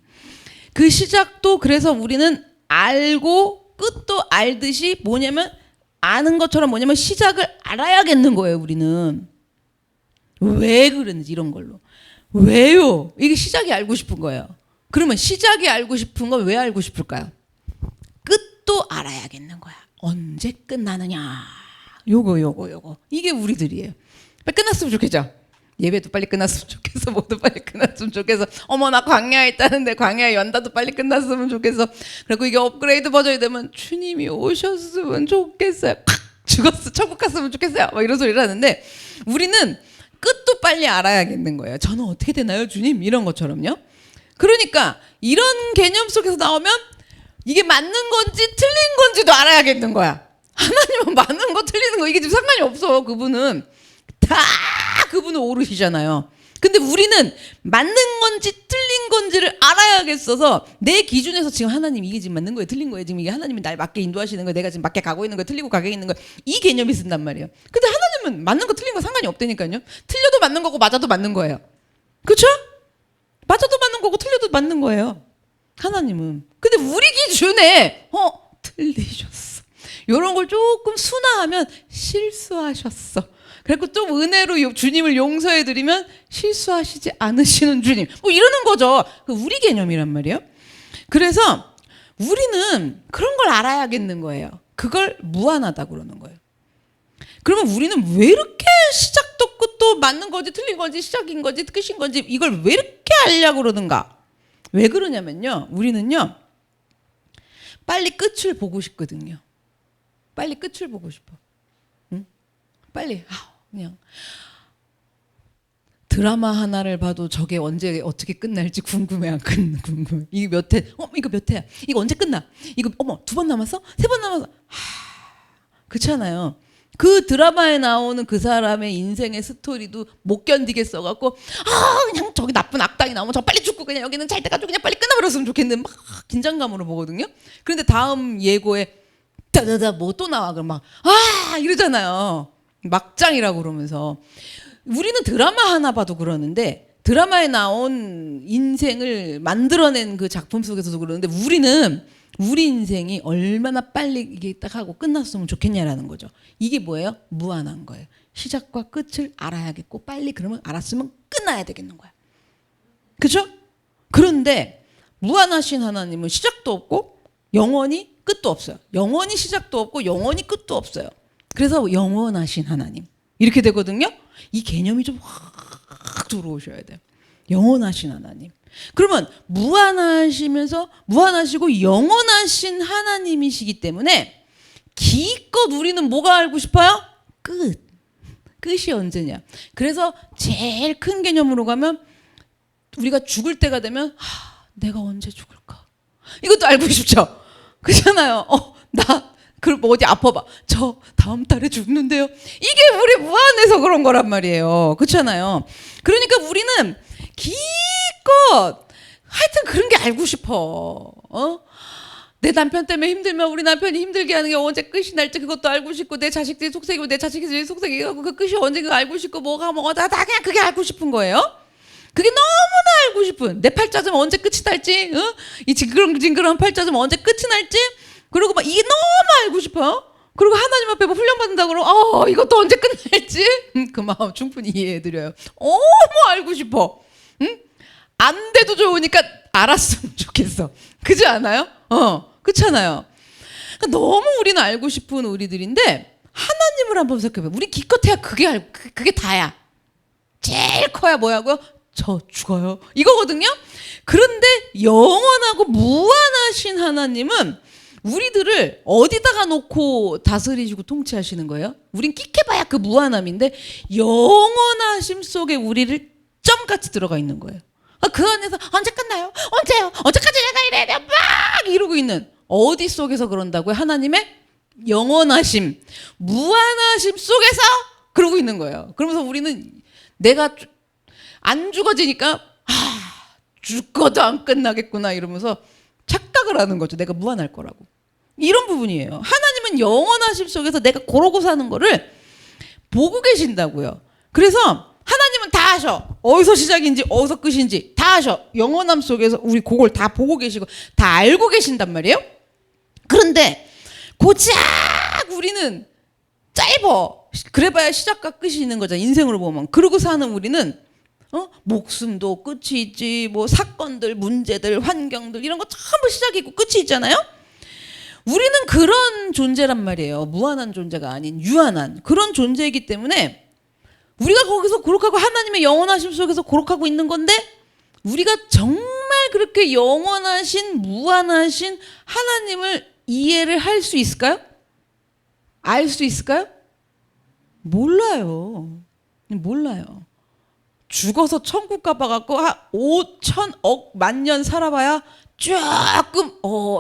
그 시작도 그래서 우리는 알고 끝도 알듯이 뭐냐면 아는 것처럼 뭐냐면 시작을 알아야겠는 거예요. 우리는. 왜 그런지 이런 걸로. 왜요? 이게 시작이 알고 싶은 거예요. 그러면 시작이 알고 싶은 건 왜 알고 싶을까요? 끝도 알아야겠는 거야. 언제 끝나느냐. 요거. 이게 우리들이에요. 빨리 끝났으면 좋겠죠? 예배도 빨리 끝났으면 좋겠어. 뭐도 빨리 끝났으면 좋겠어. 어머 나 광야에 있다는데 광야에 연다도 빨리 끝났으면 좋겠어. 그리고 이게 업그레이드 버전이 되면 주님이 오셨으면 좋겠어요. 죽었어. 천국 갔으면 좋겠어요. 막 이런 소리를 하는데 우리는 끝도 빨리 알아야겠는 거예요. 저는 어떻게 되나요 주님? 이런 것처럼요. 그러니까 이런 개념 속에서 나오면 이게 맞는 건지 틀린 건지도 알아야겠는 거야. 하나님은 맞는 거 틀리는 거 이게 지금 상관이 없어. 그분은 오르시잖아요. 근데 우리는 맞는 건지 틀린 건지를 알아야겠어서 내 기준에서 지금 하나님 이게 지금 맞는 거예요, 틀린 거예요, 지금 이게 하나님이 날 맞게 인도하시는 거예요, 내가 지금 맞게 가고 있는 거예요, 틀리고 가게 있는 거예요, 이 개념이 쓴단 말이에요. 근데 하나님은 맞는 거 틀린 거 상관이 없다니까요. 틀려도 맞는 거고 맞아도 맞는 거예요. 그렇죠? 맞아도 맞는 거고 틀려도 맞는 거예요. 하나님은. 근데 우리 기준에 틀리셨어. 이런 걸 조금 순화하면 실수하셨어. 그리고 또 은혜로 주님을 용서해드리면 실수하시지 않으시는 주님. 뭐 이러는 거죠. 우리 개념이란 말이에요. 그래서 우리는 그런 걸 알아야겠는 거예요. 그걸 무한하다고 그러는 거예요. 그러면 우리는 왜 이렇게 시작도 끝도 맞는 건지 틀린 건지 시작인 건지 끝인 건지 이걸 왜 이렇게 알려고 그러는가? 왜 그러냐면요. 우리는요. 빨리 끝을 보고 싶거든요. 빨리 끝을 보고 싶어. 응? 빨리 그냥 드라마 하나를 봐도 저게 언제 어떻게 끝날지 궁금해 안 궁금해. 이게 몇 회? 이거 몇 회야? 이거 언제 끝나? 이거 어머 2번 남았어? 3번 남았어? 그렇잖아요. 그 드라마에 나오는 그 사람의 인생의 스토리도 못 견디겠어 갖고 그냥 저기 나쁜 악당이 나오면 저 빨리 죽고 그냥 여기는 잘 돼가지고 그냥 빨리 끝나버렸으면 좋겠는데 막 긴장감으로 보거든요. 그런데 다음 예고에 다다다 뭐 또 나와 그럼 막 이러잖아요. 막장이라고 그러면서. 우리는 드라마 하나 봐도 그러는데 드라마에 나온 인생을 만들어낸 그 작품 속에서도 그러는데 우리는 우리 인생이 얼마나 빨리 이게 딱 하고 끝났으면 좋겠냐라는 거죠. 이게 뭐예요? 무한한 거예요. 시작과 끝을 알아야겠고 빨리 그러면 알았으면 끝나야 되겠는 거야. 그렇죠? 그런데 무한하신 하나님은 시작도 없고 영원히 끝도 없어요. 영원히 시작도 없고 영원히 끝도 없어요. 그래서 영원하신 하나님 이렇게 되거든요. 이 개념이 좀 확 들어오셔야 돼요. 영원하신 하나님. 그러면 무한하시면서 무한하시고 영원하신 하나님이시기 때문에 기껏 우리는 뭐가 알고 싶어요? 끝. 끝이 언제냐. 그래서 제일 큰 개념으로 가면 우리가 죽을 때가 되면 내가 언제 죽을까? 이것도 알고 싶죠? 그렇잖아요. 그럼 어디 아파봐. 저 다음 달에 죽는데요. 이게 우리 무한해서 그런 거란 말이에요. 그렇잖아요. 그러니까 우리는 기껏 하여튼 그런 게 알고 싶어. 내 남편 때문에 힘들면 우리 남편이 힘들게 하는 게 언제 끝이 날지 그것도 알고 싶고 내 자식들이 속삭이고 내 자식들이 속삭이고 그 끝이 언제 그 알고 싶고 뭐가 다 그냥 그게 알고 싶은 거예요. 그게 너무나 알고 싶은 내 팔자좀 언제 끝이 날지 이 징그러운 팔자좀 언제 끝이 날지 그리고 막 이게 너무 알고 싶어요. 그리고 하나님 앞에 뭐 훈련받는다고 그러면 이것도 언제 끝날지 그 마음 충분히 이해해드려요. 너무 알고 싶어. 안 돼도 좋으니까 알았으면 좋겠어. 그렇지 않아요? 그렇잖아요. 그러니까 너무 우리는 알고 싶은 우리들인데 하나님을 한번 생각해봐요. 우리 기껏해야 그게 다야. 제일 커야 뭐야고요? 저 죽어요. 이거거든요. 그런데 영원하고 무한하신 하나님은 우리들을 어디다가 놓고 다스리시고 통치하시는 거예요? 우린 끽해봐야 그 무한함인데 영원하심 속에 우리를 점같이 들어가 있는 거예요. 그 안에서 언제 끝나요? 언제요? 언제까지 내가 이래야 돼? 막 이러고 있는 어디 속에서 그런다고요? 하나님의 영원하심, 무한하심 속에서 그러고 있는 거예요. 그러면서 우리는 내가 안 죽어지니까 죽어도 안 끝나겠구나 이러면서 착각을 하는 거죠. 내가 무한할 거라고. 이런 부분이에요. 하나님은 영원하심 속에서 내가 그러고 사는 거를 보고 계신다고요. 그래서 하나님은 다 하셔. 어디서 시작인지 어디서 끝인지 다 하셔. 영원함 속에서 우리 그걸 다 보고 계시고 다 알고 계신단 말이에요. 그런데 고작 우리는 짧아. 그래봐야 시작과 끝이 있는 거잖아. 인생으로 보면. 그러고 사는 우리는 목숨도 끝이 있지, 뭐 사건들, 문제들, 환경들 이런 거 전부 시작이 있고 끝이 있잖아요. 우리는 그런 존재란 말이에요. 무한한 존재가 아닌 유한한 그런 존재이기 때문에 우리가 거기서 고록하고 하나님의 영원하심 속에서 고록하고 있는 건데 우리가 정말 그렇게 영원하신 무한하신 하나님을 이해를 할 수 있을까요? 알 수 있을까요? 몰라요. 죽어서 천국 가봐갖고 5천억 만년 살아봐야 조금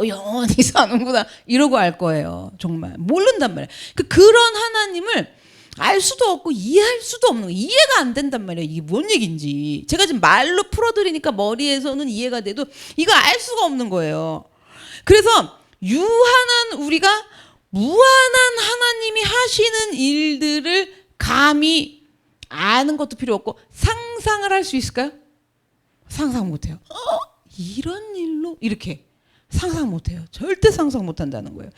영원히 사는구나 이러고 알 거예요. 정말 모른단 말이에요. 그런 하나님을 알 수도 없고 이해할 수도 없는 거예요. 이해가 안 된단 말이에요. 이게 뭔 얘기인지 제가 지금 말로 풀어드리니까 머리에서는 이해가 돼도 이거 알 수가 없는 거예요. 그래서 유한한 우리가 무한한 하나님이 하시는 일들을 감히 아는 것도 필요 없고 상상을 할 수 있을까요? 상상 못해요. 이런 일로 이렇게 상상 못해요. 절대 상상 못한다는 거예요.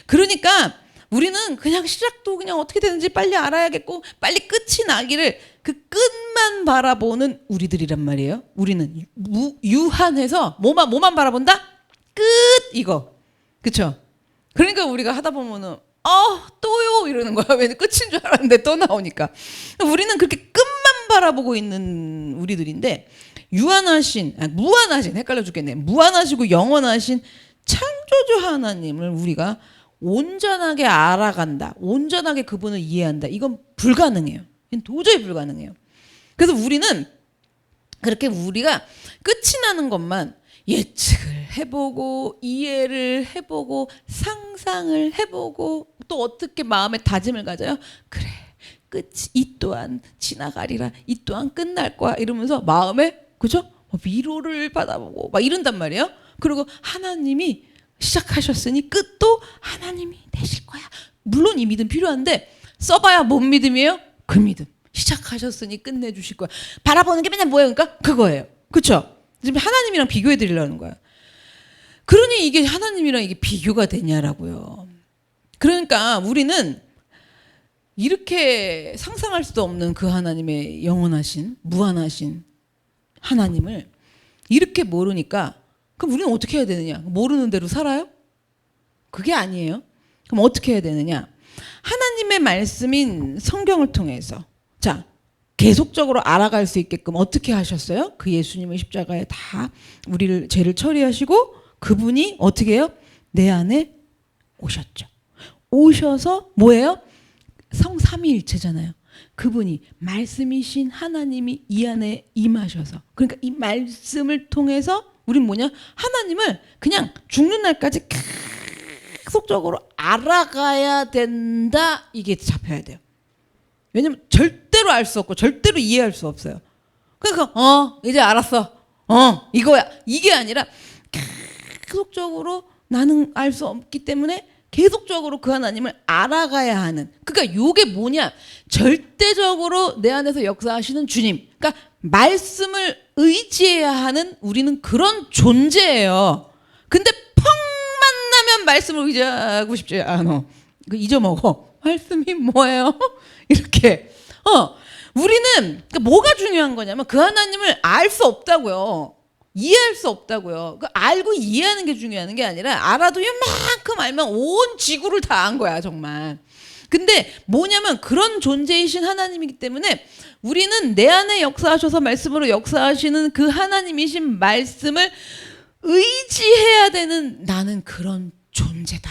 그러니까 우리는 그냥 시작도 그냥 어떻게 되는지 빨리 알아야겠고 빨리 끝이 나기를 그 끝만 바라보는 우리들이란 말이에요. 우리는 유한해서 뭐만 바라본다? 끝 이거. 그렇죠? 그러니까 우리가 하다 보면은 또요 이러는 거야. 왜 끝인 줄 알았는데 또 나오니까. 우리는 그렇게 끝만 바라보고 있는 우리들인데 무한하신 헷갈려 죽겠네. 무한하시고 영원하신 창조주 하나님을 우리가 온전하게 알아간다. 온전하게 그분을 이해한다. 이건 불가능해요. 이건 도저히 불가능해요. 그래서 우리는 그렇게 우리가 끝이 나는 것만 예측을 해보고 이해를 해보고 상상을 해보고 또 어떻게 마음의 다짐을 가져요? 그래, 끝이 이 또한 지나가리라, 이 또한 끝날 거야 이러면서 마음에 그죠? 위로를 받아보고 막 이런단 말이에요. 그리고 하나님이 시작하셨으니 끝도 하나님이 내실 거야. 물론 이 믿음 필요한데 써봐야 뭔 믿음이에요? 그 믿음. 시작하셨으니 끝내주실 거야. 바라보는 게 맨날 뭐예요? 그러니까 그거예요. 그렇죠? 지금 하나님이랑 비교해 드리려는 거야. 그러니 이게 하나님이랑 이게 비교가 되냐라고요. 그러니까 우리는 이렇게 상상할 수도 없는 그 하나님의 영원하신 무한하신 하나님을 이렇게 모르니까 그럼 우리는 어떻게 해야 되느냐? 모르는 대로 살아요? 그게 아니에요. 그럼 어떻게 해야 되느냐? 하나님의 말씀인 성경을 통해서 자 계속적으로 알아갈 수 있게끔 어떻게 하셨어요? 그 예수님의 십자가에 다 우리를 죄를 처리하시고 그분이 어떻게 해요? 내 안에 오셨죠. 오셔서 뭐예요? 성삼위일체잖아요. 그분이 말씀이신 하나님이 이 안에 임하셔서 그러니까 이 말씀을 통해서 우린 뭐냐? 하나님을 그냥 죽는 날까지 계속적으로 알아가야 된다. 이게 잡혀야 돼요. 왜냐면 절대로 알 수 없고 절대로 이해할 수 없어요. 그러니까 이제 알았어. 이거야. 이게 아니라 계속적으로 나는 알 수 없기 때문에 계속적으로 그 하나님을 알아가야 하는. 그러니까 이게 뭐냐? 절대적으로 내 안에서 역사하시는 주님. 그러니까 말씀을 의지해야 하는 우리는 그런 존재예요. 근데 펑 만나면 말씀을 의지하고 싶지 않아. 잊어먹어. 말씀이 뭐예요? 이렇게. 우리는 그러니까 뭐가 중요한 거냐면 그 하나님을 알 수 없다고요. 이해할 수 없다고요. 알고 이해하는 게 중요한 게 아니라 알아도 이만큼 알면 온 지구를 다 안 거야 정말. 근데 뭐냐면 그런 존재이신 하나님이기 때문에 우리는 내 안에 역사하셔서 말씀으로 역사하시는 그 하나님이신 말씀을 의지해야 되는 나는 그런 존재다.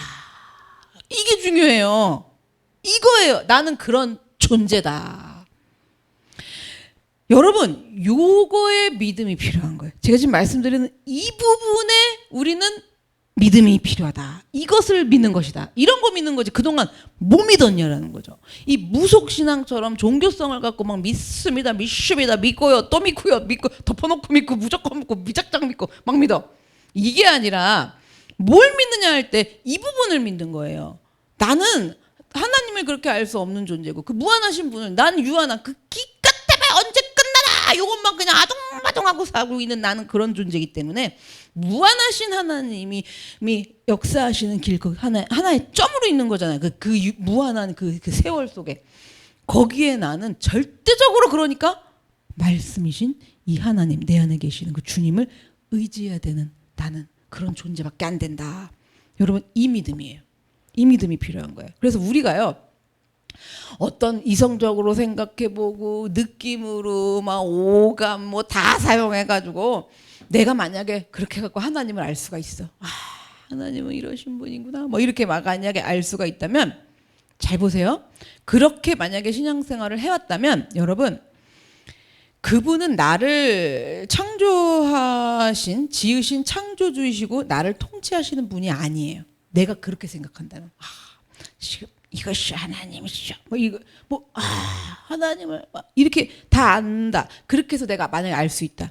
이게 중요해요. 이거예요. 나는 그런 존재다. 여러분, 요거에 믿음이 필요한 거예요. 제가 지금 말씀드리는 이 부분에 우리는 믿음이 필요하다. 이것을 믿는 것이다. 이런 거 믿는 거지. 그동안 못 믿었냐라는 거죠. 이 무속신앙처럼 종교성을 갖고 막 믿습니다. 믿고요. 또 믿고요. 믿고 덮어놓고 믿고 무조건 믿고 무작정 믿고 막 믿어. 이게 아니라 뭘 믿느냐 할 때 이 부분을 믿는 거예요. 나는 하나님을 그렇게 알 수 없는 존재고 그 무한하신 분을 난 유한한 그 기껏 때문에 언제 끝나나 요것만 그냥 아둥바둥하고 살고 있는 나는 그런 존재이기 때문에 무한하신 하나님이 역사하시는 길 그 하나의 점으로 있는 거잖아요. 무한한 그 세월 속에 거기에 나는 절대적으로 그러니까 말씀이신 이 하나님 내 안에 계시는 그 주님을 의지해야 되는 나는 그런 존재밖에 안 된다. 여러분 이 믿음이에요. 이 믿음이 필요한 거예요. 그래서 우리가요 어떤 이성적으로 생각해보고 느낌으로 막 오감 뭐 다 사용해가지고 내가 만약에 그렇게 갖고 하나님을 알 수가 있어. 하나님은 이러신 분이구나. 뭐 이렇게 만약에 알 수가 있다면 잘 보세요. 그렇게 만약에 신앙생활을 해왔다면 여러분 그분은 나를 창조하신 지으신 창조주이시고 나를 통치하시는 분이 아니에요. 내가 그렇게 생각한다면 지금 이것이 하나님이시죠. 하나님을 이렇게 다 안다. 그렇게 해서 내가 만약에 알 수 있다.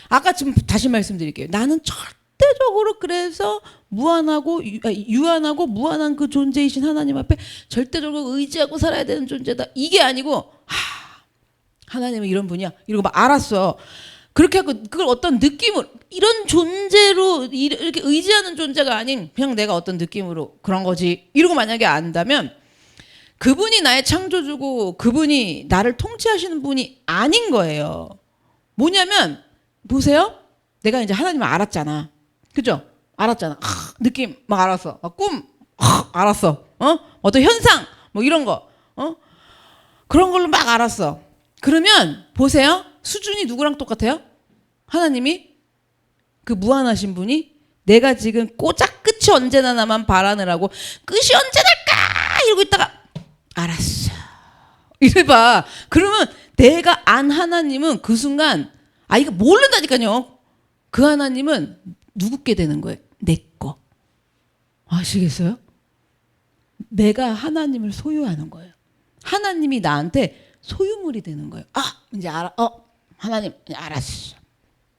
아까 지금 다시 말씀드릴게요. 나는 절대적으로 그래서 무한하고 유한하고 무한한 그 존재이신 하나님 앞에 절대적으로 의지하고 살아야 되는 존재다. 이게 아니고 하나님은 이런 분이야. 이러고 막 알았어. 그렇게 하고 그걸 어떤 느낌으로 이런 존재로 이렇게 의지하는 존재가 아닌 그냥 내가 어떤 느낌으로 그런 거지. 이러고 만약에 안다면 그분이 나의 창조주고 그분이 나를 통치하시는 분이 아닌 거예요. 뭐냐면 보세요. 내가 이제 하나님을 알았잖아. 그죠? 알았잖아. 느낌 막 알았어. 꿈 알았어. 어떤 현상 뭐 이런 거. 그런 걸로 막 알았어. 그러면 보세요. 수준이 누구랑 똑같아요? 하나님이 그 무한하신 분이 내가 지금 꼬작 끝이 언제나 나만 바라느라고 끝이 언제 날까 이러고 있다가 알았어. 이래봐. 그러면 내가 안 하나님은 그 순간 이거 모른다니까요. 그 하나님은 누구께 되는 거예요? 내 거. 아시겠어요? 내가 하나님을 소유하는 거예요. 하나님이 나한테 소유물이 되는 거예요. 이제 알아. 하나님 알았어.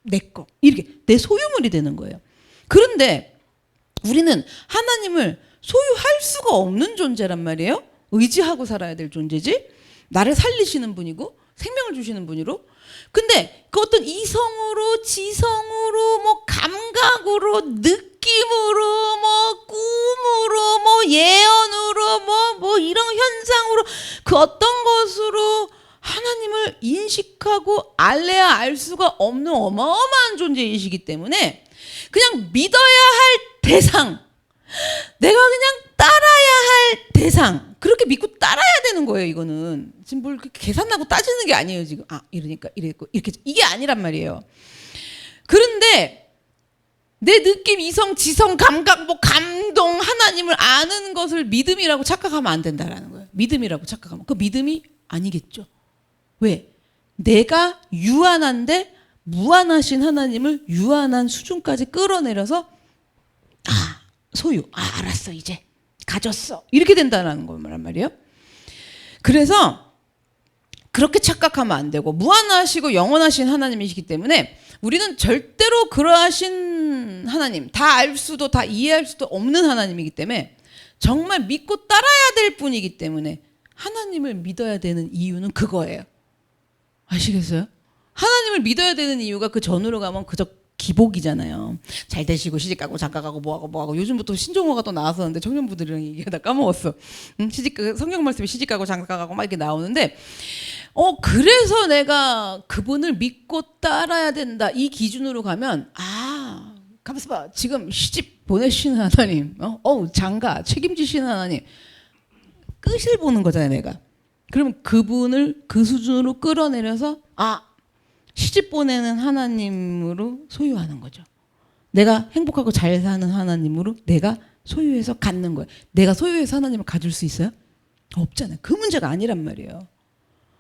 내 거. 이렇게 내 소유물이 되는 거예요. 그런데 우리는 하나님을 소유할 수가 없는 존재란 말이에요. 의지하고 살아야 될 존재지. 나를 살리시는 분이고 생명을 주시는 분이로. 근데 그 어떤 이성으로, 지성으로, 뭐 감각으로, 느낌으로, 뭐 꿈으로, 뭐 예언으로, 뭐 이런 현상으로 그 어떤 것으로 하나님을 인식하고 알래야 알 수가 없는 어마어마한 존재이시기 때문에 그냥 믿어야 할 대상, 내가 그냥 따라야 할 대상, 그렇게 믿고 따라야 되는 거예요. 이거는 지금 뭘 계산하고 따지는 게 아니에요. 지금 이러니까 이랬고 이렇게, 이게 아니란 말이에요. 그런데 내 느낌, 이성, 지성, 감각, 뭐 감동, 하나님을 아는 것을 믿음이라고 착각하면 안 된다라는 거예요. 믿음이라고 착각하면 그 믿음이 아니겠죠. 왜? 내가 유한한데 무한하신 하나님을 유한한 수준까지 끌어내려서 소유. 알았어. 이제 가졌어. 이렇게 된다는 거란 말이에요. 그래서 그렇게 착각하면 안 되고 무한하시고 영원하신 하나님이시기 때문에 우리는 절대로 그러하신 하나님, 다 알 수도 다 이해할 수도 없는 하나님이기 때문에 정말 믿고 따라야 될 분이기 때문에 하나님을 믿어야 되는 이유는 그거예요. 아시겠어요? 하나님을 믿어야 되는 이유가 그 전으로 가면 그저 기복이잖아요. 잘 되시고 시집가고 장가가고 뭐하고 요즘부터 신종어가 또 나왔었는데 청년부들이랑 얘기하다 까먹었어. 성경 말씀이 시집가고 장가가고 막 이렇게 나오는데 그래서 내가 그분을 믿고 따라야 된다 이 기준으로 가면 가만있어 봐. 지금 시집 보내시는 하나님, 장가 책임지시는 하나님 끝을 보는 거잖아요. 내가 그러면 그분을 그 수준으로 끌어내려서 시집 보내는 하나님으로 소유하는 거죠. 내가 행복하고 잘 사는 하나님으로 내가 소유해서 갖는 거예요. 내가 소유해서 하나님을 가질 수 있어요? 없잖아요. 그 문제가 아니란 말이에요.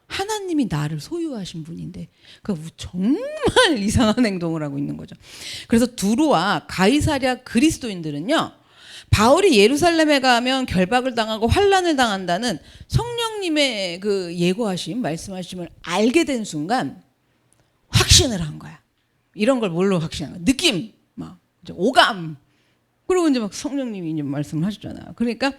하나님이 나를 소유하신 분인데 그러니까 정말 이상한 행동을 하고 있는 거죠. 그래서 두로와 가이사랴 그리스도인들은요. 바울이 예루살렘에 가면 결박을 당하고 환난을 당한다는 성령님의 그 예고하심, 말씀하심을 알게 된 순간 확신을 한 거야. 이런 걸 뭘로 확신한 거야? 느낌, 막 오감. 그리고 이제 막 성령님이 이제 말씀을 하셨잖아요. 그러니까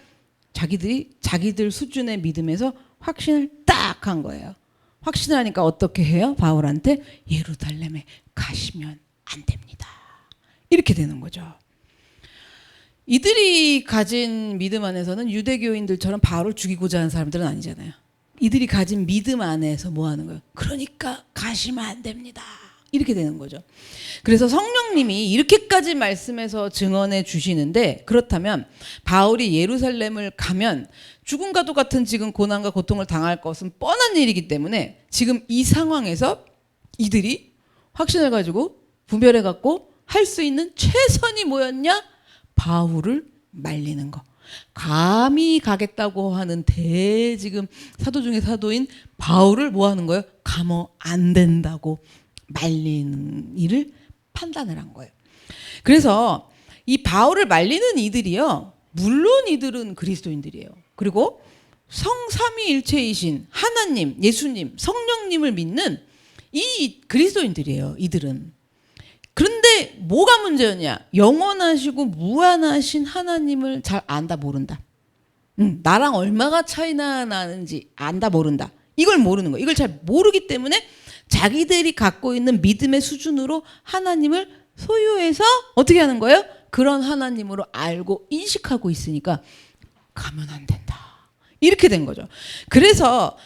자기들 수준의 믿음에서 확신을 딱 한 거예요. 확신을 하니까 어떻게 해요? 바울한테 예루살렘에 가시면 안 됩니다. 이렇게 되는 거죠. 이들이 가진 믿음 안에서는 유대교인들처럼 바울을 죽이고자 하는 사람들은 아니잖아요. 이들이 가진 믿음 안에서 뭐 하는 거예요? 그러니까 가시면 안 됩니다. 이렇게 되는 거죠. 그래서 성령님이 이렇게까지 말씀해서 증언해 주시는데 그렇다면 바울이 예루살렘을 가면 죽음과도 같은 지금 고난과 고통을 당할 것은 뻔한 일이기 때문에 지금 이 상황에서 이들이 확신을 가지고 분별해 갖고 할 수 있는 최선이 뭐였냐? 바울을 말리는 거. 감히 가겠다고 하는 지금 사도 중에 사도인 바울을 뭐 하는 거예요? 가면 안 된다고 말리는 일을 판단을 한 거예요. 그래서 이 바울을 말리는 이들이요. 물론 이들은 그리스도인들이에요. 그리고 성삼위일체이신 하나님, 예수님, 성령님을 믿는 이 그리스도인들이에요. 이들은. 그런데 뭐가 문제였냐? 영원하시고 무한하신 하나님을 잘 안다 모른다. 나랑 얼마가 차이나 나는지 안다 모른다. 이걸 모르는 거예요. 이걸 잘 모르기 때문에 자기들이 갖고 있는 믿음의 수준으로 하나님을 소유해서 어떻게 하는 거예요? 그런 하나님으로 알고 인식하고 있으니까 가면 안 된다. 이렇게 된 거죠. 그래서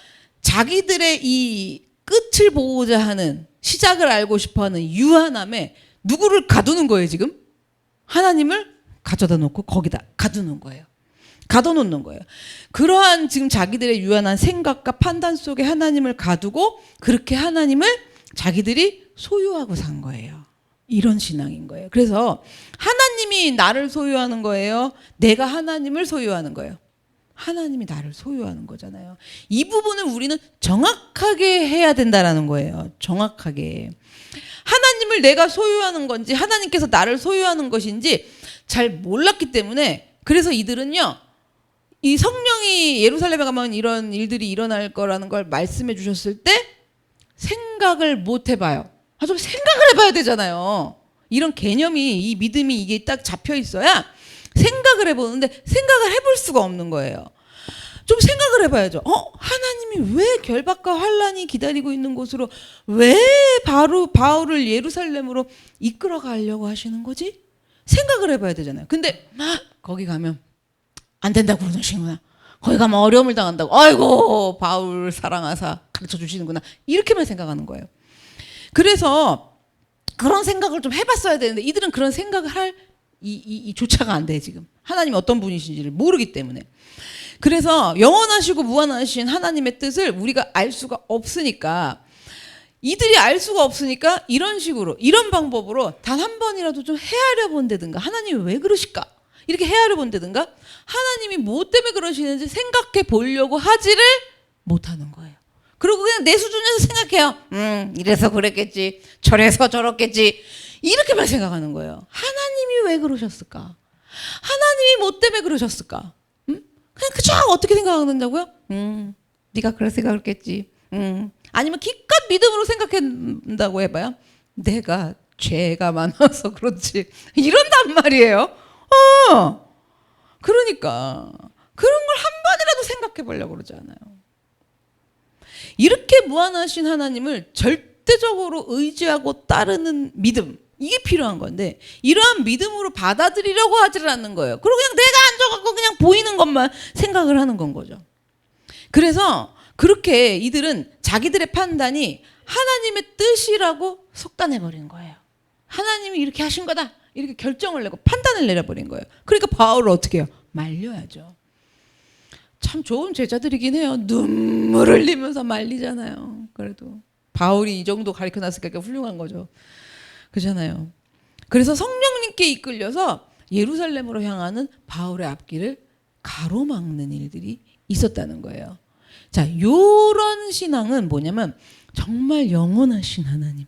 자기들의 이 끝을 보고자 하는 시작을 알고 싶어하는 유한함에 누구를 가두는 거예요 지금? 하나님을 가져다 놓고 거기다 가두는 거예요. 가둬놓는 거예요. 그러한 지금 자기들의 유한한 생각과 판단 속에 하나님을 가두고 그렇게 하나님을 자기들이 소유하고 산 거예요. 이런 신앙인 거예요. 그래서 하나님이 나를 소유하는 거예요? 내가 하나님을 소유하는 거예요? 하나님이 나를 소유하는 거잖아요. 이 부분을 우리는 정확하게 해야 된다라는 거예요. 정확하게. 하나님을 내가 소유하는 건지 하나님께서 나를 소유하는 것인지 잘 몰랐기 때문에 그래서 이들은요. 이 성령이 예루살렘에 가면 이런 일들이 일어날 거라는 걸 말씀해 주셨을 때 생각을 못 해봐요. 좀 생각을 해봐야 되잖아요. 이런 개념이 이 믿음이 이게 딱 잡혀 있어야 생각을 해보는데 생각을 해볼 수가 없는 거예요. 좀 생각을 해봐야죠. 하나님이 왜 결박과 환란이 기다리고 있는 곳으로 왜 바로 바울을 예루살렘으로 이끌어 가려고 하시는 거지? 생각을 해봐야 되잖아요. 근데 거기 가면 안 된다고 그러시는구나. 거기 가면 어려움을 당한다고. 아이고 바울 사랑하사 가르쳐 주시는구나. 이렇게만 생각하는 거예요. 그래서 그런 생각을 좀 해봤어야 되는데 이들은 그런 생각을 할 이 조차가 안 돼 지금. 하나님이 어떤 분이신지를 모르기 때문에. 그래서 영원하시고 무한하신 하나님의 뜻을 우리가 알 수가 없으니까 이들이 알 수가 없으니까 이런 식으로 이런 방법으로 단 한 번이라도 좀 헤아려 본다든가 하나님이 왜 그러실까 이렇게 헤아려 본다든가 하나님이 뭐 때문에 그러시는지 생각해 보려고 하지를 못하는 거예요. 그리고 그냥 내 수준에서 생각해요. 이래서 그랬겠지 저래서 저렇겠지 이렇게만 생각하는 거예요. 하나님이 왜 그러셨을까? 하나님이 뭐 때문에 그러셨을까? 그냥 그저 어떻게 생각한다고요? 네가 그래서 그랬겠지. 아니면 기껏 믿음으로 생각한다고 해봐요. 내가 죄가 많아서 그렇지. 이런단 말이에요. 그러니까 그런 걸 한 번이라도 생각해 보려고 그러지 않아요. 이렇게 무한하신 하나님을 절대적으로 의지하고 따르는 믿음 이게 필요한 건데 이러한 믿음으로 받아들이려고 하지를 않는 거예요. 그리고 그냥 내가 앉아갖고 그냥 보이는 것만 생각을 하는 건 거죠. 그래서 그렇게 이들은 자기들의 판단이 하나님의 뜻이라고 속단해버린 거예요. 하나님이 이렇게 하신 거다. 이렇게 결정을 내고 판단을 내려버린 거예요. 그러니까 바울을 어떻게 해요? 말려야죠. 참 좋은 제자들이긴 해요. 눈물 흘리면서 말리잖아요. 그래도 바울이 이 정도 가르쳐놨으니까 훌륭한 거죠. 그렇잖아요. 그래서 성령님께 이끌려서 예루살렘으로 향하는 바울의 앞길을 가로막는 일들이 있었다는 거예요. 자, 요런 신앙은 뭐냐면 정말 영원하신 하나님,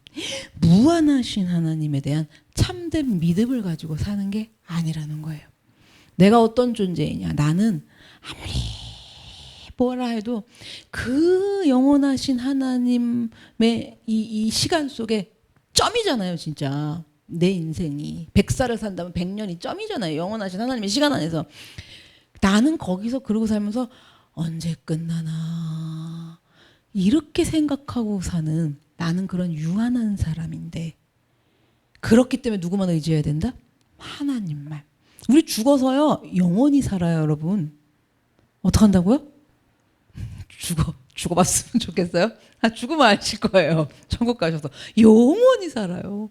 무한하신 하나님에 대한 참된 믿음을 가지고 사는 게 아니라는 거예요. 내가 어떤 존재이냐? 나는 아무리 뭐라 해도 그 영원하신 하나님의 이 시간 속에 점이잖아요, 진짜. 내 인생이 100살을 산다면 100년이 점이잖아요. 영원하신 하나님의 시간 안에서. 나는 거기서 그러고 살면서 언제 끝나나 이렇게 생각하고 사는 나는 그런 유한한 사람인데 그렇기 때문에 누구만 의지해야 된다? 하나님만. 우리 죽어서요 영원히 살아요, 여러분. 어떡한다고요? 죽어봤으면 좋겠어요? 죽으면 아실 거예요. 천국 가셔서 영원히 살아요.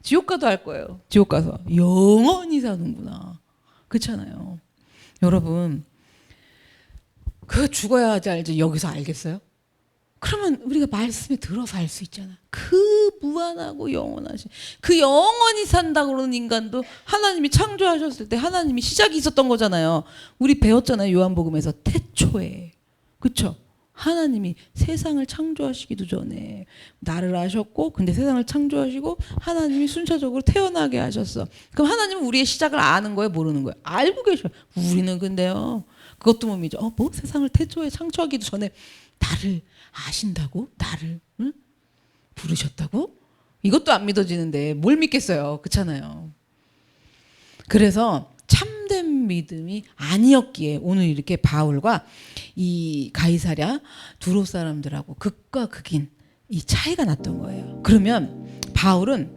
지옥 가도 알 거예요. 지옥 가서 영원히 사는구나. 그렇잖아요. 여러분 그 죽어야 하지 알지 여기서 알겠어요? 그러면 우리가 말씀에 들어서 알 수 있잖아. 그 무한하고 영원하신 그 영원히 산다고 그러는 인간도 하나님이 창조하셨을 때 하나님이 시작이 있었던 거잖아요. 우리 배웠잖아요. 요한복음에서 태초에. 그렇죠? 하나님이 세상을 창조하시기도 전에 나를 아셨고 근데 세상을 창조하시고 하나님이 순차적으로 태어나게 하셨어. 그럼 하나님은 우리의 시작을 아는 거예요? 모르는 거예요? 알고 계셔요. 우리는 근데요. 그것도 못 믿죠. 뭐 세상을 태초에 창조하기도 전에 나를 아신다고? 나를 부르셨다고? 이것도 안 믿어지는데 뭘 믿겠어요. 그렇잖아요. 그래서 참된 믿음이 아니었기에 오늘 이렇게 바울과 이 가이사랴 두로 사람들하고 극과 극인 이 차이가 났던 거예요. 그러면 바울은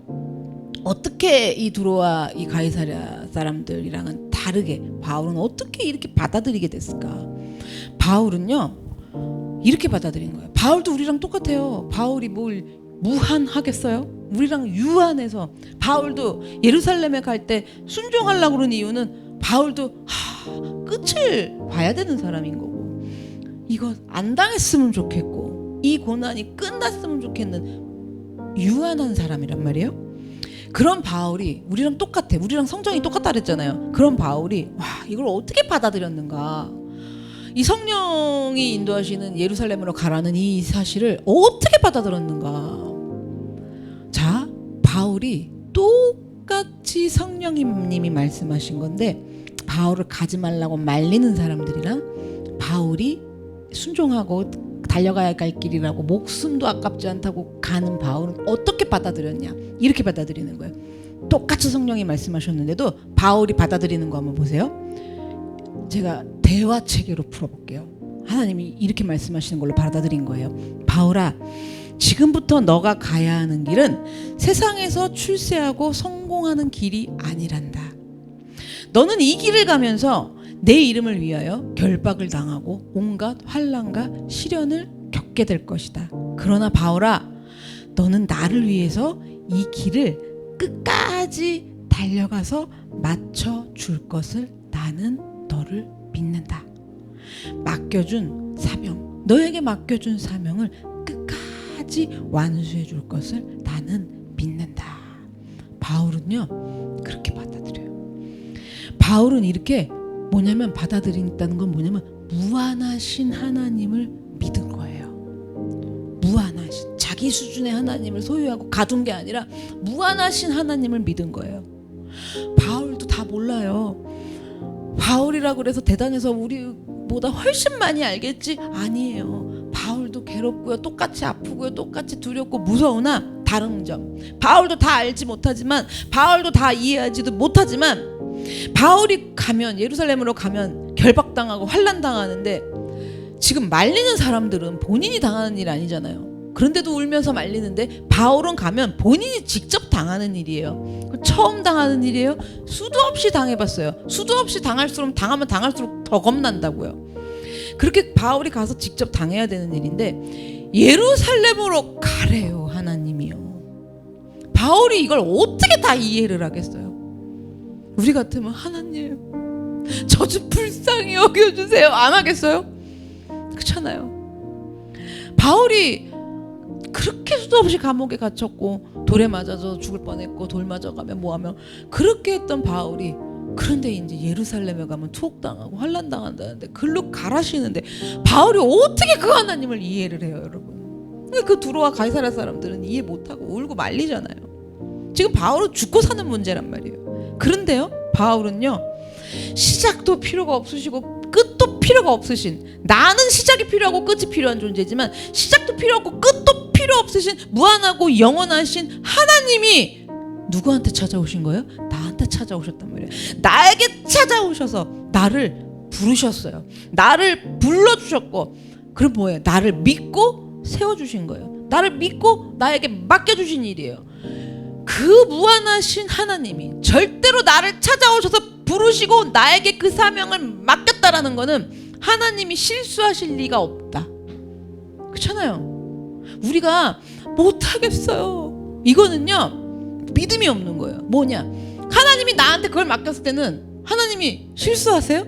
어떻게 이 두로와 이 가이사랴 사람들이랑은 다르게 바울은 어떻게 이렇게 받아들이게 됐을까? 바울은요 이렇게 받아들인 거예요. 바울도 우리랑 똑같아요. 바울이 뭘 무한하겠어요? 우리랑 유한해서 바울도 예루살렘에 갈 때 순종하려고 그러는 이유는 바울도 끝을 봐야 되는 사람인 거고 이거 안 당했으면 좋겠고 이 고난이 끝났으면 좋겠는 유한한 사람이란 말이에요. 그런 바울이 우리랑 똑같아. 우리랑 성정이 똑같다 그랬잖아요. 그런 바울이 와 이걸 어떻게 받아들였는가. 이 성령이 인도하시는 예루살렘으로 가라는 이 사실을 어떻게 받아들였는가? 자, 바울이 똑같이 성령님이 말씀하신 건데 바울을 가지 말라고 말리는 사람들이랑 바울이 순종하고 달려가야 할 길이라고 목숨도 아깝지 않다고 가는 바울은 어떻게 받아들였냐? 이렇게 받아들이는 거예요. 똑같이 성령이 말씀하셨는데도 바울이 받아들이는 거 한번 보세요. 제가 대화 체계로 풀어볼게요. 하나님이 이렇게 말씀하시는 걸로 받아들인 거예요. 바울아, 지금부터 너가 가야 하는 길은 세상에서 출세하고 성공하는 길이 아니란다. 너는 이 길을 가면서 내 이름을 위하여 결박을 당하고 온갖 환난과 시련을 겪게 될 것이다. 그러나 바울아, 너는 나를 위해서 이 길을 끝까지 달려가서 맞춰줄 것을 나는 너를 믿는다. 맡겨준 사명, 너에게 맡겨준 사명을 끝까지 완수해 줄 것을 나는 믿는다. 바울은요 그렇게 받아들여요. 바울은 이렇게 뭐냐면 받아들인다는 건 뭐냐면 무한하신 하나님을 믿은 거예요. 무한하신, 자기 수준의 하나님을 소유하고 가둔 게 아니라 무한하신 하나님을 믿은 거예요. 바울도 다 몰라요. 바울이라고 그래서 대단해서 우리보다 훨씬 많이 알겠지? 아니에요. 바울도 괴롭고요, 똑같이 아프고요, 똑같이 두렵고 무서우나 다른 점, 바울도 다 알지 못하지만, 바울도 다 이해하지도 못하지만, 바울이 가면, 예루살렘으로 가면 결박당하고 환난당하는데 지금 말리는 사람들은 본인이 당하는 일 아니잖아요. 그런데도 울면서 말리는데 바울은 가면 본인이 직접 당하는 일이에요. 처음 당하는 일이에요. 수도 없이 당해봤어요. 수도 없이 당하면 당할수록 더 겁난다고요. 그렇게 바울이 가서 직접 당해야 되는 일인데 예루살렘으로 가래요, 하나님이요. 바울이 이걸 어떻게 다 이해를 하겠어요? 우리 같으면 하나님 저 좀 불쌍히 여겨주세요 안 하겠어요? 그렇잖아요. 바울이 그렇게 수도 없이 감옥에 갇혔고 돌에 맞아서 죽을 뻔했고 돌 맞아가면 뭐하면 그렇게 했던 바울이, 그런데 이제 예루살렘에 가면 투옥당하고 환난당한다는데 글로 가라시는데 바울이 어떻게 그 하나님을 이해를 해요, 여러분? 그 두로와 가이사랴 사람들은 이해 못하고 울고 말리잖아요. 지금 바울은 죽고 사는 문제란 말이에요. 그런데요, 바울은요 시작도 필요가 없으시고 끝도 필요가 없으신, 나는 시작이 필요하고 끝이 필요한 존재지만 시작도 필요 없고 끝도 필요 없으신 무한하고 영원하신 하나님이 누구한테 찾아오신 거예요? 나한테 찾아오셨단 말이에요. 나에게 찾아오셔서 나를 부르셨어요. 나를 불러주셨고, 그럼 뭐예요? 나를 믿고 세워주신 거예요. 나를 믿고 나에게 맡겨주신 일이에요. 그 무한하신 하나님이 절대로 나를 찾아오셔서 부르시고 나에게 그 사명을 맡겼다라는 거는 하나님이 실수하실 리가 없다. 그렇잖아요. 우리가 못하겠어요, 이거는요 믿음이 없는 거예요. 뭐냐, 하나님이 나한테 그걸 맡겼을 때는 하나님이 실수하세요?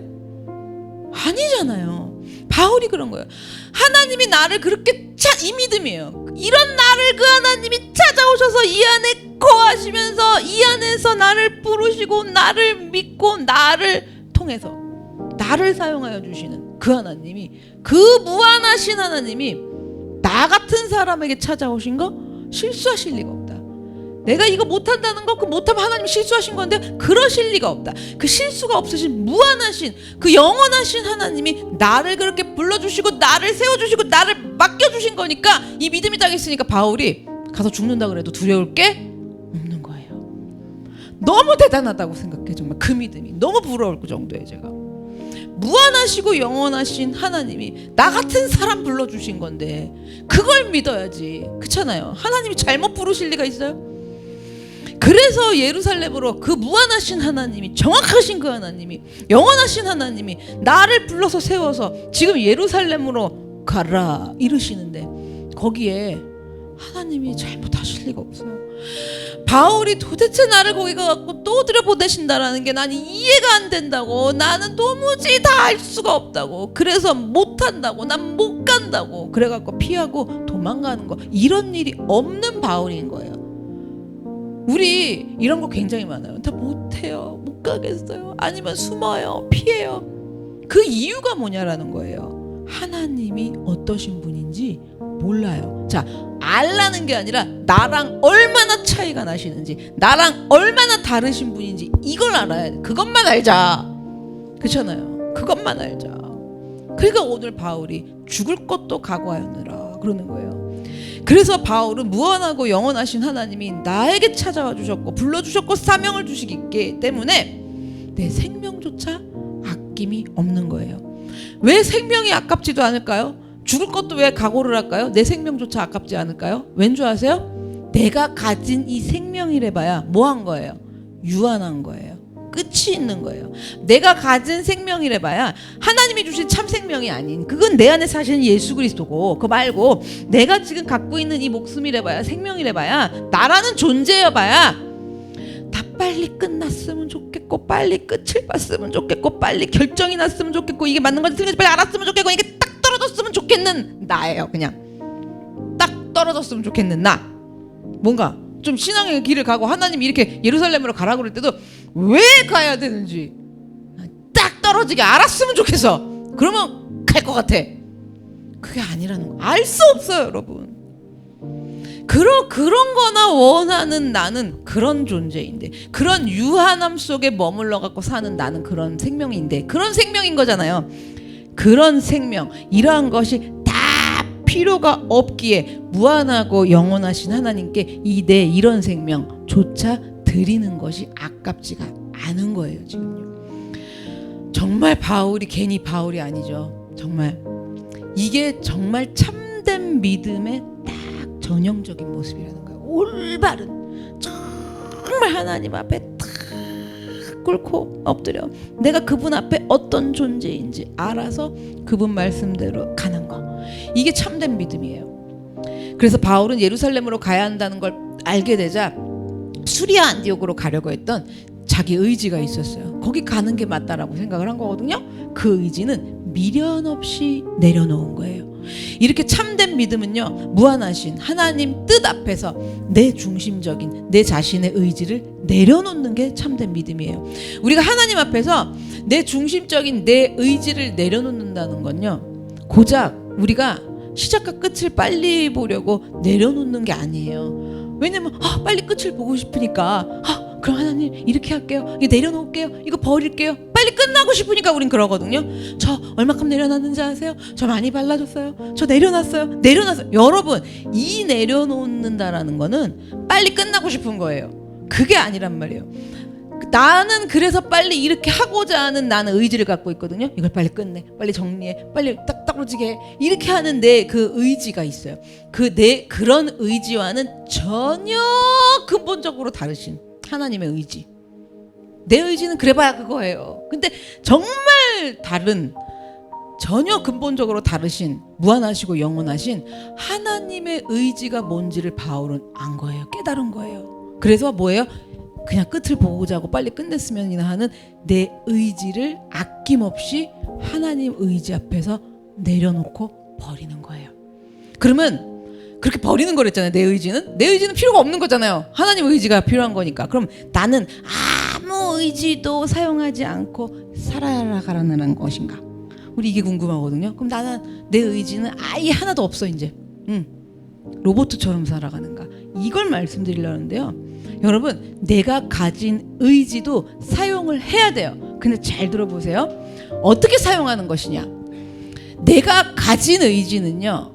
아니잖아요. 바울이 그런 거예요. 하나님이 나를 그렇게 이 믿음이에요. 이런 나를 그 하나님이 찾아오셔서 이 안에 거하시면서 이 안에서 나를 부르시고 나를 믿고 나를 통해서 나를 사용하여 주시는 그 하나님이, 그 무한하신 하나님이 나 같은 사람에게 찾아오신 거 실수하실 리가 없다. 내가 이거 못한다는 거, 그 못하면 하나님 실수하신 건데 그러실 리가 없다. 그 실수가 없으신 무한하신 그 영원하신 하나님이 나를 그렇게 불러주시고 나를 세워주시고 나를 맡겨주신 거니까 이 믿음이 딱 있으니까 바울이 가서 죽는다 그래도 두려울 게 없는 거예요. 너무 대단하다고 생각해. 정말 그 믿음이 너무 부러울 그 정도예요. 제가 무한하시고 영원하신 하나님이 나 같은 사람 불러주신 건데 그걸 믿어야지. 그렇잖아요. 하나님이 잘못 부르실 리가 있어요? 그래서 예루살렘으로 그 무한하신 하나님이, 정확하신 그 하나님이, 영원하신 하나님이 나를 불러서 세워서 지금 예루살렘으로 가라 이르시는데 거기에 하나님이 잘못하실 리가 없어요. 바울이 도대체 나를 거기 가갖고 또 들여보내신다라는 게 나는 이해가 안 된다고, 나는 도무지 다 알 수가 없다고, 그래서 못한다고, 난 못 간다고 그래갖고 피하고 도망가는 거, 이런 일이 없는 바울인 거예요. 우리 이런 거 굉장히 많아요. 다 못해요, 못 가겠어요, 아니면 숨어요, 피해요. 그 이유가 뭐냐라는 거예요. 하나님이 어떠신 분인지 몰라요. 자, 알라는 게 아니라 나랑 얼마나 차이가 나시는지, 나랑 얼마나 다르신 분인지 이걸 알아야 돼. 그것만 알자. 그렇잖아요. 그것만 알자. 그러니까 오늘 바울이 죽을 것도 각오하였느라 그러는 거예요. 그래서 바울은 무한하고 영원하신 하나님이 나에게 찾아와 주셨고 불러주셨고 사명을 주시기 때문에 내 생명조차 아낌이 없는 거예요. 왜 생명이 아깝지도 않을까요? 죽을 것도 왜 각오를 할까요? 내 생명조차 아깝지 않을까요? 왠 줄 아세요? 내가 가진 이 생명이래봐야 뭐 한 거예요? 유한한 거예요. 끝이 있는 거예요. 내가 가진 생명이래봐야 하나님이 주신 참 생명이 아닌, 그건 내 안에 사시는 예수 그리스도고, 그거 말고 내가 지금 갖고 있는 이 목숨이래봐야, 생명이래봐야, 나라는 존재여봐야 다 빨리 끝났으면 좋겠고, 빨리 끝을 봤으면 좋겠고, 빨리 결정이 났으면 좋겠고, 이게 맞는 건지 틀린지 빨리 알았으면 좋겠고, 이게 딱 떨어졌으면 좋겠는 나예요. 그냥 딱 떨어졌으면 좋겠는 나. 뭔가 좀 신앙의 길을 가고 하나님이 이렇게 예루살렘으로 가라고 그럴 때도 왜 가야 되는지 딱 떨어지게 알았으면 좋겠어. 그러면 갈 것 같아. 그게 아니라는 거 알 수 없어요, 여러분. 그런 거나 원하는 나는 그런 존재인데, 그런 유한함 속에 머물러 갖고 사는 나는 그런 생명인데, 그런 생명인 거잖아요. 그런 생명, 이러한 것이 다 필요가 없기에 무한하고 영원하신 하나님께 이 내 이런 생명조차 드리는 것이 아깝지가 않은 거예요, 지금요. 정말 바울이 괜히 바울이 아니죠. 정말 이게 정말 참된 믿음의 딱 전형적인 모습이라는 거예요. 올바른, 정말 하나님 앞에 딱 꿇고 엎드려 내가 그분 앞에 어떤 존재인지 알아서 그분 말씀대로 가는 거, 이게 참된 믿음이에요. 그래서 바울은 예루살렘으로 가야 한다는 걸 알게 되자 수리아 안디옥으로 가려고 했던 자기 의지가 있었어요. 거기 가는 게 맞다라고 생각을 한 거거든요. 그 의지는 미련 없이 내려놓은 거예요. 이렇게 참된 믿음은요, 무한하신 하나님 뜻 앞에서 내 중심적인 내 자신의 의지를 내려놓는 게 참된 믿음이에요. 우리가 하나님 앞에서 내 중심적인 내 의지를 내려놓는다는 건요, 고작 우리가 시작과 끝을 빨리 보려고 내려놓는 게 아니에요. 왜냐면 빨리 끝을 보고 싶으니까 그럼 하나님 이렇게 할게요, 이거 내려놓을게요, 이거 버릴게요, 빨리 끝나고 싶으니까 우린 그러거든요. 저 얼마큼 내려놨는지 아세요? 저 많이 발라줬어요, 저 내려놨어요. 여러분, 이 내려놓는다라는 거는 빨리 끝나고 싶은 거예요. 그게 아니란 말이에요. 나는 그래서 빨리 이렇게 하고자 하는 나는 의지를 갖고 있거든요. 이걸 빨리 끝내, 빨리 정리해, 빨리 딱 떨어지게 해, 이렇게 하는데 그 의지가 있어요. 그런 의지와는 전혀 근본적으로 다르신 하나님의 의지. 내 의지는 그래봐야 그거예요. 근데 정말 다른, 전혀 근본적으로 다르신 무한하시고 영원하신 하나님의 의지가 뭔지를 바울은 안 거예요. 깨달은 거예요. 그래서 뭐예요? 그냥 끝을 보고자 하고 빨리 끝냈으면이나 하는 내 의지를 아낌없이 하나님 의지 앞에서 내려놓고 버리는 거예요. 그러면 그렇게 버리는 거랬잖아요. 내 의지는 필요가 없는 거잖아요. 하나님 의지가 필요한 거니까. 그럼 나는 아무 의지도 사용하지 않고 살아가라는 것인가? 우리 이게 궁금하거든요. 그럼 나는 내 의지는 아예 하나도 없어 이제. 로봇처럼 살아가는가? 이걸 말씀드리려는데요. 여러분, 내가 가진 의지도 사용을 해야 돼요. 근데 잘 들어보세요. 어떻게 사용하는 것이냐? 내가 가진 의지는요,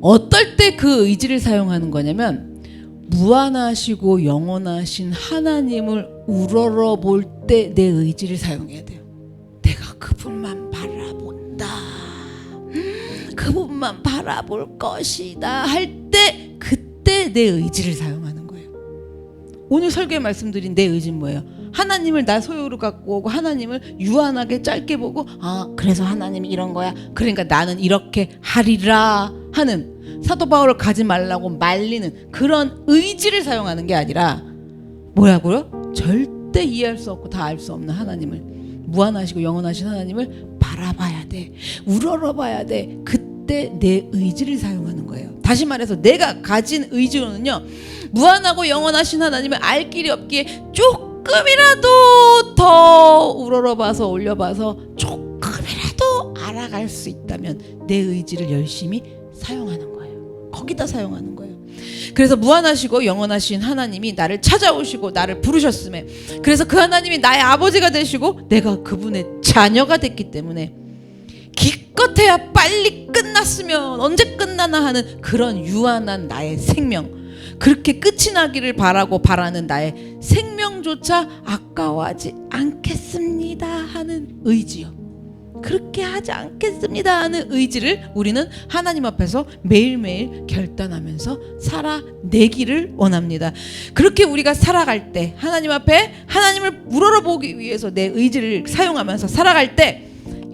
어떨 때 그 의지를 사용하는 거냐면, 무한하시고 영원하신 하나님을 우러러 볼 때 내 의지를 사용해야 돼요. 내가 그분만 바라본다, 그분만 바라볼 것이다 할 때, 그때 내 의지를 사용하는 거예요. 오늘 설교에 말씀드린 내 의지는 뭐예요? 하나님을 나 소유로 갖고 오고 하나님을 유한하게 짧게 보고, 그래서 하나님이 이런 거야, 그러니까 나는 이렇게 하리라 하는, 사도 바울을 가지 말라고 말리는 그런 의지를 사용하는 게 아니라 뭐라고요? 절대 이해할 수 없고 다 알 수 없는 하나님을, 무한하시고 영원하신 하나님을 바라봐야 돼, 우러러봐야 돼. 그때 내 의지를 사용하는 거예요. 다시 말해서 내가 가진 의지로는요, 무한하고 영원하신 하나님을 알 길이 없기에 조금이라도 더 우러러봐서 올려봐서 조금이라도 살아갈 수 있다면 내 의지를 열심히 사용하는 거예요. 거기다 사용하는 거예요. 그래서 무한하시고 영원하신 하나님이 나를 찾아오시고 나를 부르셨음에, 그래서 그 하나님이 나의 아버지가 되시고 내가 그분의 자녀가 됐기 때문에 기껏해야 빨리 끝났으면 언제 끝나나 하는 그런 유한한 나의 생명, 그렇게 끝이 나기를 바라는 나의 생명조차 아까워하지 않겠습니다 하는 의지요. 그렇게 하지 않겠습니다 하는 의지를 우리는 하나님 앞에서 매일매일 결단하면서 살아내기를 원합니다. 그렇게 우리가 살아갈 때, 하나님 앞에 하나님을 우러러보기 위해서 내 의지를 사용하면서 살아갈 때,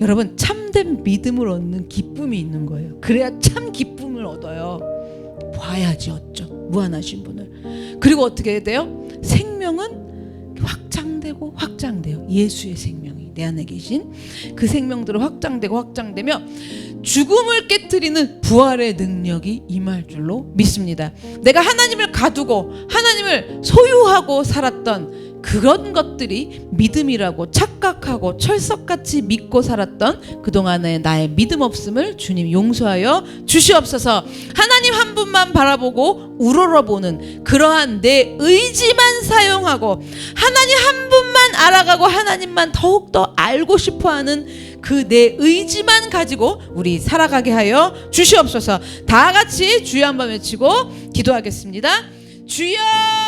여러분, 참된 믿음을 얻는 기쁨이 있는 거예요. 그래야 참 기쁨을 얻어요. 봐야지 어쩌, 무한하신 분을. 그리고 어떻게 돼요? 생명은 확장돼요. 예수의 생명이 내 안에 계신 그 생명들은 확장되며 죽음을 깨트리는 부활의 능력이 임할 줄로 믿습니다. 내가 하나님을 가두고 하나님을 소유하고 살았던 그런 것들이 믿음이라고 착각하고 철석같이 믿고 살았던 그동안의 나의 믿음 없음을 주님 용서하여 주시옵소서. 하나님 한 분만 바라보고 우러러보는 그러한 내 의지만 사용하고 하나님 한 분만 알아가고 하나님만 더욱더 알고 싶어하는 그 내 의지만 가지고 우리 살아가게 하여 주시옵소서. 다 같이 주여 한번 외치고 기도하겠습니다. 주여!